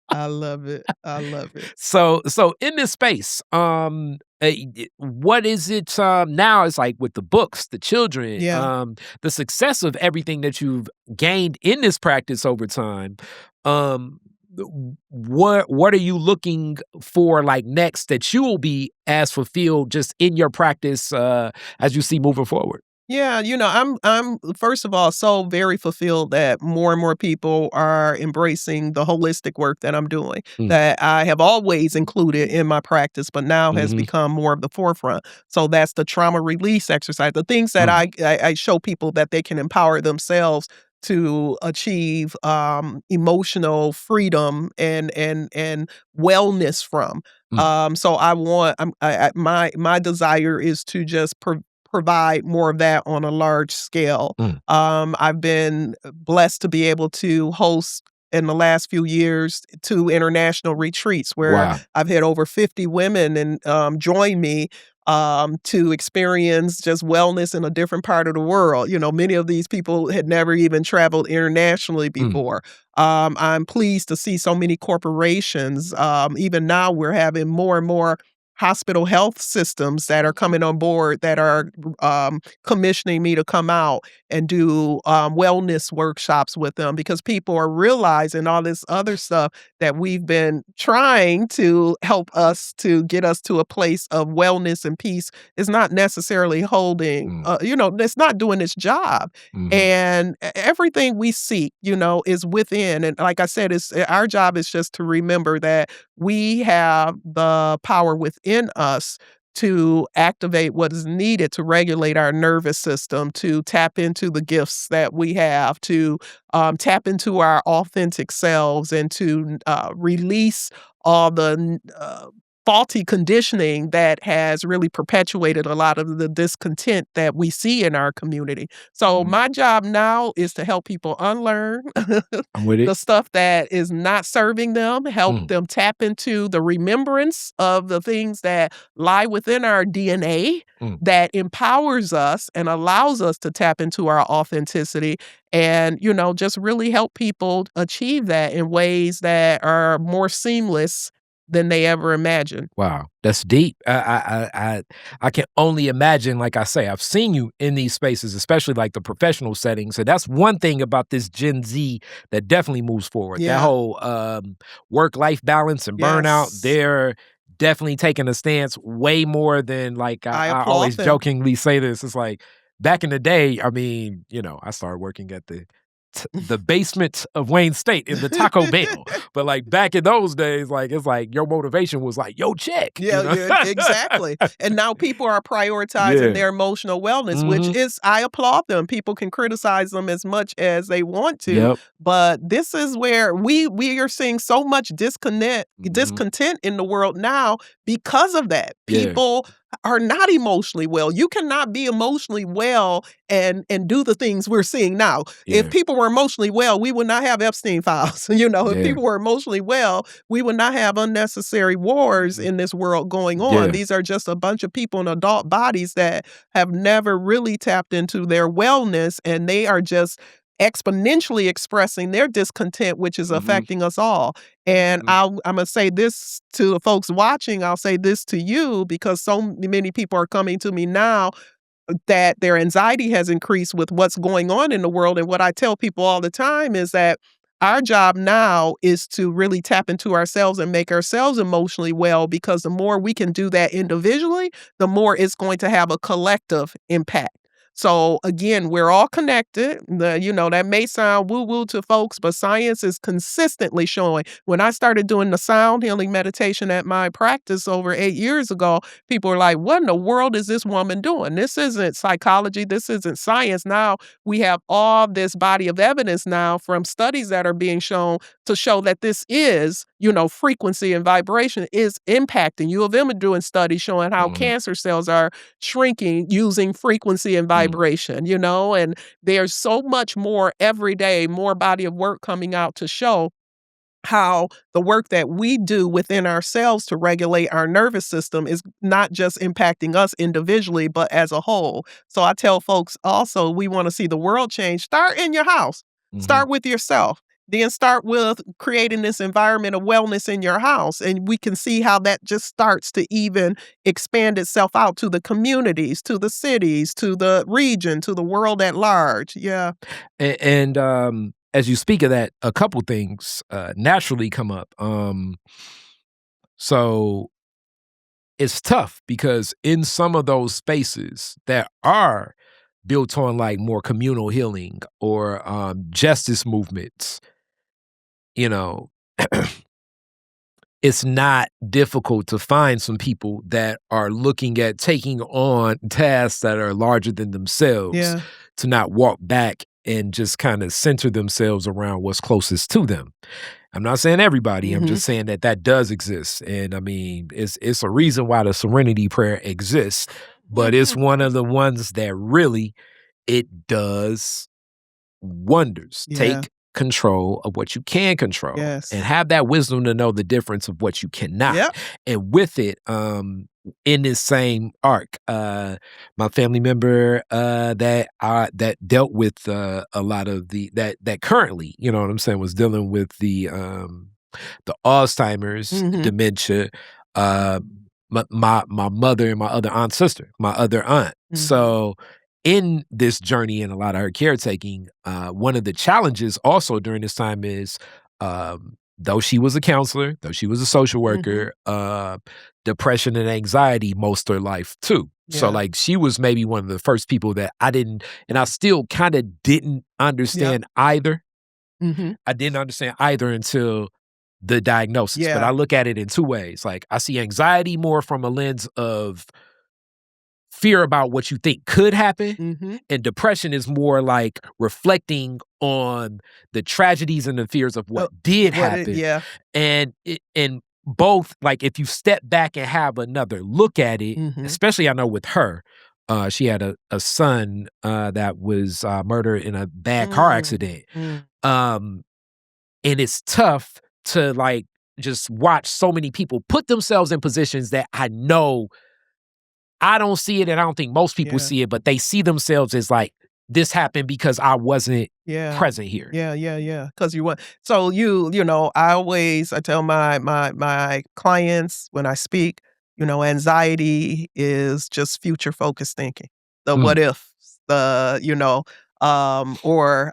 I love it. I love it. So in this space, what is it now? It's with the books, the children, the success of everything that you've gained in this practice over time. What are you looking for next that you will be as fulfilled just in your practice as you see moving forward? Yeah, I'm first of all so very fulfilled that more and more people are embracing the holistic work that I'm doing, that I have always included in my practice, but now has become more of the forefront. So that's the trauma release exercise, the things that I show people that they can empower themselves to achieve emotional freedom and wellness from. So my desire is to just provide more of that on a large scale. I've been blessed to be able to host in the last few years 2 international retreats where I've had over 50 women and join me to experience just wellness in a different part of the world. Many of these people had never even traveled internationally before. I'm pleased to see so many corporations. Even now, we're having more and more hospital health systems that are coming on board that are commissioning me to come out and do wellness workshops with them because people are realizing all this other stuff that we've been trying to help us to get us to a place of wellness and peace is not necessarily holding, it's not doing its job. And everything we seek, is within. And like I said, our job is just to remember that we have the power within us to activate what is needed to regulate our nervous system, to tap into the gifts that we have, to tap into our authentic selves, and to release all the faulty conditioning that has really perpetuated a lot of the discontent that we see in our community. So my job now is to help people unlearn I'm with it. the stuff that is not serving them, help them tap into the remembrance of the things that lie within our DNA that empowers us and allows us to tap into our authenticity and, just really help people achieve that in ways that are more seamless than they ever imagined. Wow, that's deep. I can only imagine. Like I say, I've seen you in these spaces, especially like the professional settings. So that's one thing about this Gen Z that definitely moves forward. That Yeah. whole work-life balance and burnout. Yes. They're definitely taking a stance way more than like I I applaud always them. jokingly say this. It's like back in the day. I mean, I started working at the basement of Wayne State in the Taco Bell. But like back in those days, like it's like your motivation was like, yo, check. Yeah, exactly. And now people are prioritizing their emotional wellness, which is, I applaud them. People can criticize them as much as they want to, but this is where we are seeing so much discontent in the world now because of that. People are not emotionally well. You cannot be emotionally well and do the things we're seeing now. If people were emotionally well, we would not have Epstein files. If people were emotionally well, we would not have unnecessary wars in this world going on. These are just a bunch of people in adult bodies that have never really tapped into their wellness, and they are just exponentially expressing their discontent, which is affecting us all. And I'm going to say this to the folks watching. I'll say this to you because so many people are coming to me now that their anxiety has increased with what's going on in the world. And what I tell people all the time is that our job now is to really tap into ourselves and make ourselves emotionally well, because the more we can do that individually, the more it's going to have a collective impact. So again, we're all connected. That may sound woo-woo to folks, but science is consistently showing. When I started doing the sound healing meditation at my practice over 8 years ago, people were like, what in the world is this woman doing? This isn't psychology. This isn't science. Now we have all this body of evidence now from studies that are being shown to show that this is, frequency and vibration is impacting. U of M are doing studies showing how cancer cells are shrinking using frequency and vibration, and there's so much more every day, more body of work coming out to show how the work that we do within ourselves to regulate our nervous system is not just impacting us individually, but as a whole. So I tell folks also, we want to see the world change. Start in your house. Start with yourself. Then start with creating this environment of wellness in your house. And we can see how that just starts to even expand itself out to the communities, to the cities, to the region, to the world at large. Yeah. And as you speak of that, a couple things naturally come up. So it's tough because in some of those spaces that are built on like more communal healing or justice movements, it's not difficult to find some people that are looking at taking on tasks that are larger than themselves to not walk back and just kind of center themselves around what's closest to them. I'm not saying everybody. I'm just saying that does exist. And I mean, it's a reason why the Serenity Prayer exists, but it's one of the ones that really, it does wonders. Take control of what you can control and have that wisdom to know the difference of what you cannot. And with it, in this same arc, my family member that dealt with a lot of that currently, was dealing with the Alzheimer's, dementia, my mother and my other aunt. So in this journey and a lot of her caretaking, one of the challenges also during this time is, though she was a counselor, though she was a social worker, depression and anxiety most of her life too. So like she was maybe one of the first people that I still kind of didn't understand either. I didn't understand either until the diagnosis. But I look at it in two ways. Like I see anxiety more from a lens of fear about what you think could happen, and depression is more like reflecting on the tragedies and the fears of what did happen. And both, like, if you step back and have another look at it, especially I know with her, she had a son that was murdered in a bad car accident. And it's tough to, like, just watch so many people put themselves in positions that I know I don't see it, and I don't think most people see it, but they see themselves as like, this happened because I wasn't present here. Yeah. Because you want. So I tell my clients when I speak, anxiety is just future focused thinking. The what if, or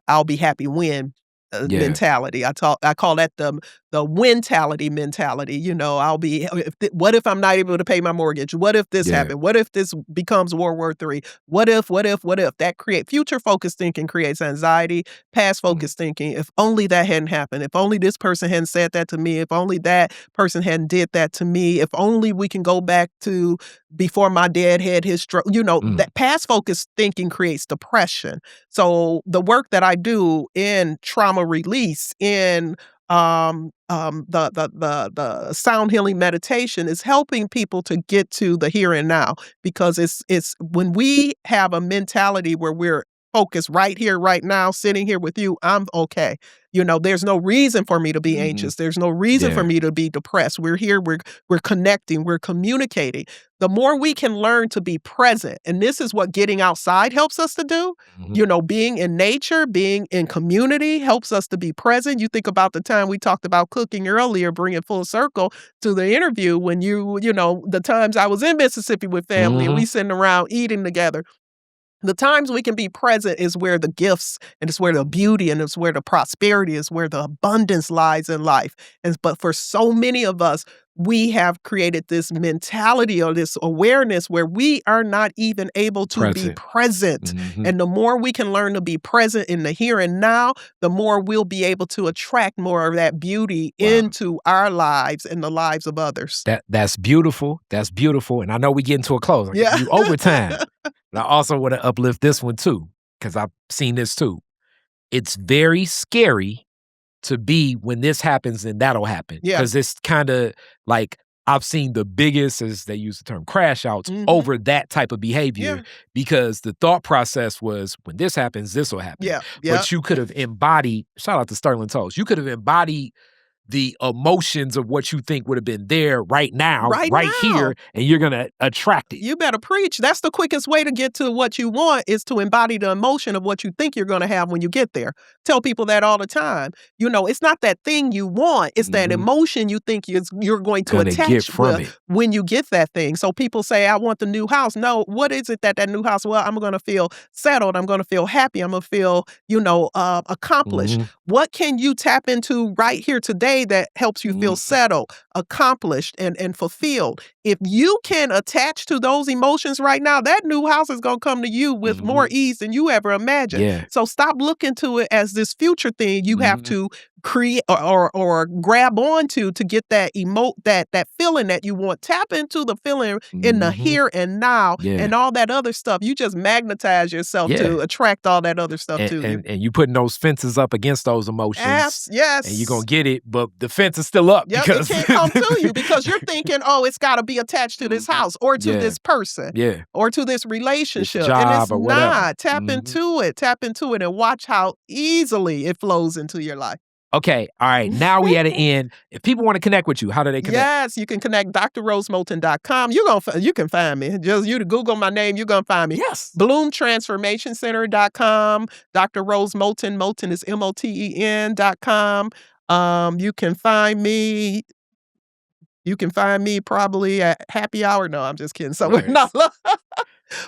I'll be happy when mentality. I call that the whentality mentality. I'll be. What if I'm not able to pay my mortgage? What if this happened? What if this becomes World War III? What if? That create future focused thinking creates anxiety. Past focused thinking. If only that hadn't happened. If only this person hadn't said that to me. If only that person hadn't did that to me. If only we can go back to before my dad had his stroke. That past focused thinking creates depression. So the work that I do in trauma release, in the sound healing meditation is helping people to get to the here and now, because it's when we have a mentality where we're focused right here, right now, sitting here with you, I'm okay. There's no reason for me to be anxious. There's no reason for me to be depressed. We're here, we're connecting, we're communicating. The more we can learn to be present, and this is what getting outside helps us to do, being in nature, being in community helps us to be present. You think about the time we talked about cooking earlier, bring it full circle to the interview when the times I was in Mississippi with family and we sitting around eating together. The times we can be present is where the gifts and it's where the beauty and it's where the prosperity is, where the abundance lies in life. But for so many of us, we have created this mentality or this awareness where we are not even able to be present. And the more we can learn to be present in the here and now, the more we'll be able to attract more of that beauty into our lives and the lives of others. That's beautiful. That's beautiful. And I know we get into a close. I give you overtime. And I also want to uplift this one too, because I've seen this too. It's very scary to be when this happens and that'll happen. Because it's kind of like I've seen the biggest, as they use the term, crash outs over that type of behavior because the thought process was when this happens, this will happen. But you could have embodied, shout out to Sterling Toast, you could have embodied the emotions of what you think would have been there right now, right here, and you're going to attract it. You better preach. That's the quickest way to get to what you want, is to embody the emotion of what you think you're going to have when you get there. Tell people that all the time. It's not that thing you want. It's that emotion you think you're going to attach with when you get that thing. So people say, I want the new house. No, what is it that new house? Well, I'm going to feel settled. I'm going to feel happy. I'm going to feel, accomplished. What can you tap into right here today that helps you feel settled, accomplished, and fulfilled? If you can attach to those emotions right now, that new house is going to come to you with more ease than you ever imagined. So stop looking to it as this future thing you have to create or grab onto to get that that feeling that you want. Tap into the feeling in the here and now, and all that other stuff. You just magnetize yourself to attract all that other stuff to you. And you putting those fences up against those emotions. Yes. And you're going to get it, but the fence is still up. Because it can't come to you because you're thinking, oh, it's got to be attached to this house or to this person or to this relationship. Job, and it's or not. Tap into it and watch how easily it flows into your life. Okay, all right. Now we at an end. If people want to connect with you, how do they connect? Yes, you can connect drrosemoten.com. You can find me. Just you to Google my name, you're going to find me. Yes. bloomtransformationcenter.com. Dr. Rose Moten. Moten is MOTEN.com. You can find me. You can find me probably at happy hour. No, I'm just kidding. So we're not.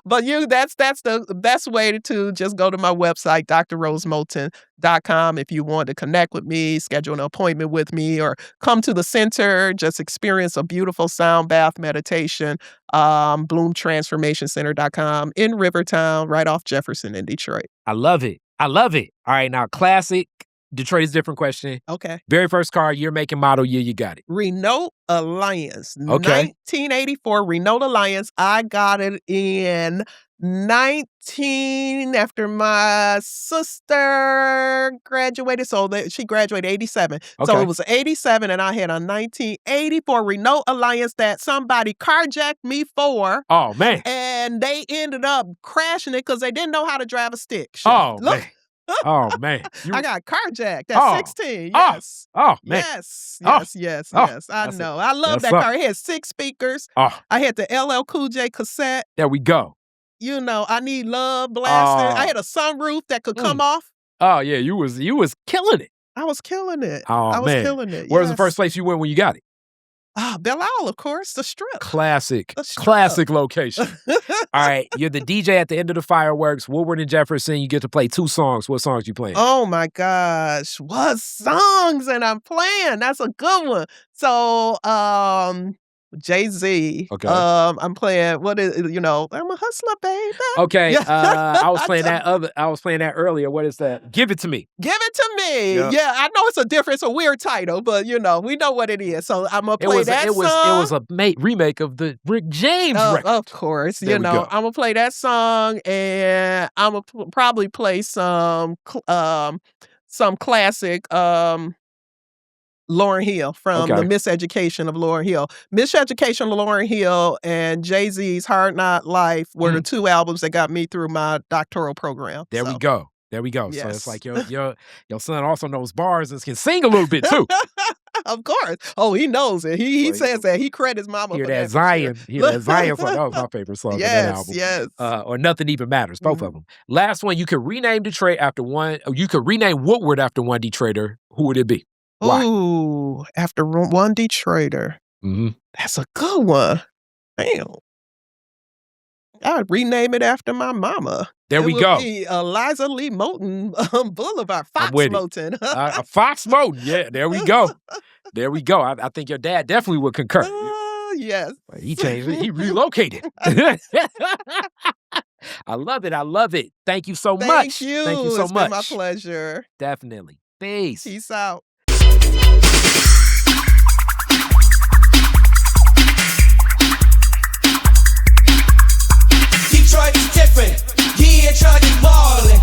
But that's the best way to just go to my website, drrosemoten.com. If you want to connect with me, schedule an appointment with me, or come to the center, just experience a beautiful sound bath meditation, bloomtransformationcenter.com in Rivertown, right off Jefferson in Detroit. I love it. All right, now classic Detroit is a different question. Okay. Very first car, year, make, and model, year, you got it. Renault Alliance. Okay. 1984 Renault Alliance. I got it in after my sister graduated. So she graduated 87. Okay. So it was 87 and I had a 1984 Renault Alliance that somebody carjacked me for. Oh, man. And they ended up crashing it because they didn't know how to drive a stick. Oh, man. Oh, man. I got carjacked at 16. Yes. Oh, man. Yes. Yes. I know. I love that car. It had 6 speakers. Oh. I had the LL Cool J cassette. There we go. You know, I Need Love blasting. I had a sunroof that could come off. Oh, yeah. You was killing it. I was killing it. Oh, I was man. killing it. Where was the first place you went when you got it? Belle Isle, of course. The Strip. Classic location. All right. You're the DJ at the end of the fireworks. Woodward and Jefferson. You get to play 2 songs. What songs you playing? Oh, my gosh. What songs and I'm playing? That's a good one. So, Jay-Z. Okay. I'm playing, I'm a hustler, baby. Okay. I was playing that earlier. What is that? Give It to Me. Give It to Me. Yep. Yeah, I know it's a weird title, but we know what it is. So I'm gonna play that song. It was a remake of the Rick James record. Of course. I'm gonna play that song and I'm gonna probably play some classic Lauryn Hill from the Miseducation of Lauryn Hill. Miseducation of Lauryn Hill and Jay-Z's Hard Knock Life were the 2 albums that got me through my doctoral program. There we go. Yes. So it's like your son also knows bars and can sing a little bit too. Of course. Oh, he knows it. He says that. He credits mama for that. Zion. Hear that Zion song. That was my favorite song on that album. Yes. Or Nothing Even Matters. Both of them. Last one, you could rename Detroit after one. You could rename Woodward after one Detroiter. Who would it be? Why? Ooh, after one Detroiter. Mm-hmm. That's a good one. Damn. I would rename it after my mama. There we go. Be Eliza Lee Moten Boulevard. Fox Moten. Fox Moten. Yeah, there we go. There we go. I think your dad definitely would concur. Yes. He changed it. He relocated. I love it. I love it. Thank you so much. Thank you. Thank you so much. It's been my pleasure. Definitely. Peace. Peace out. Detroit's different. He ain't Charlie Marlin.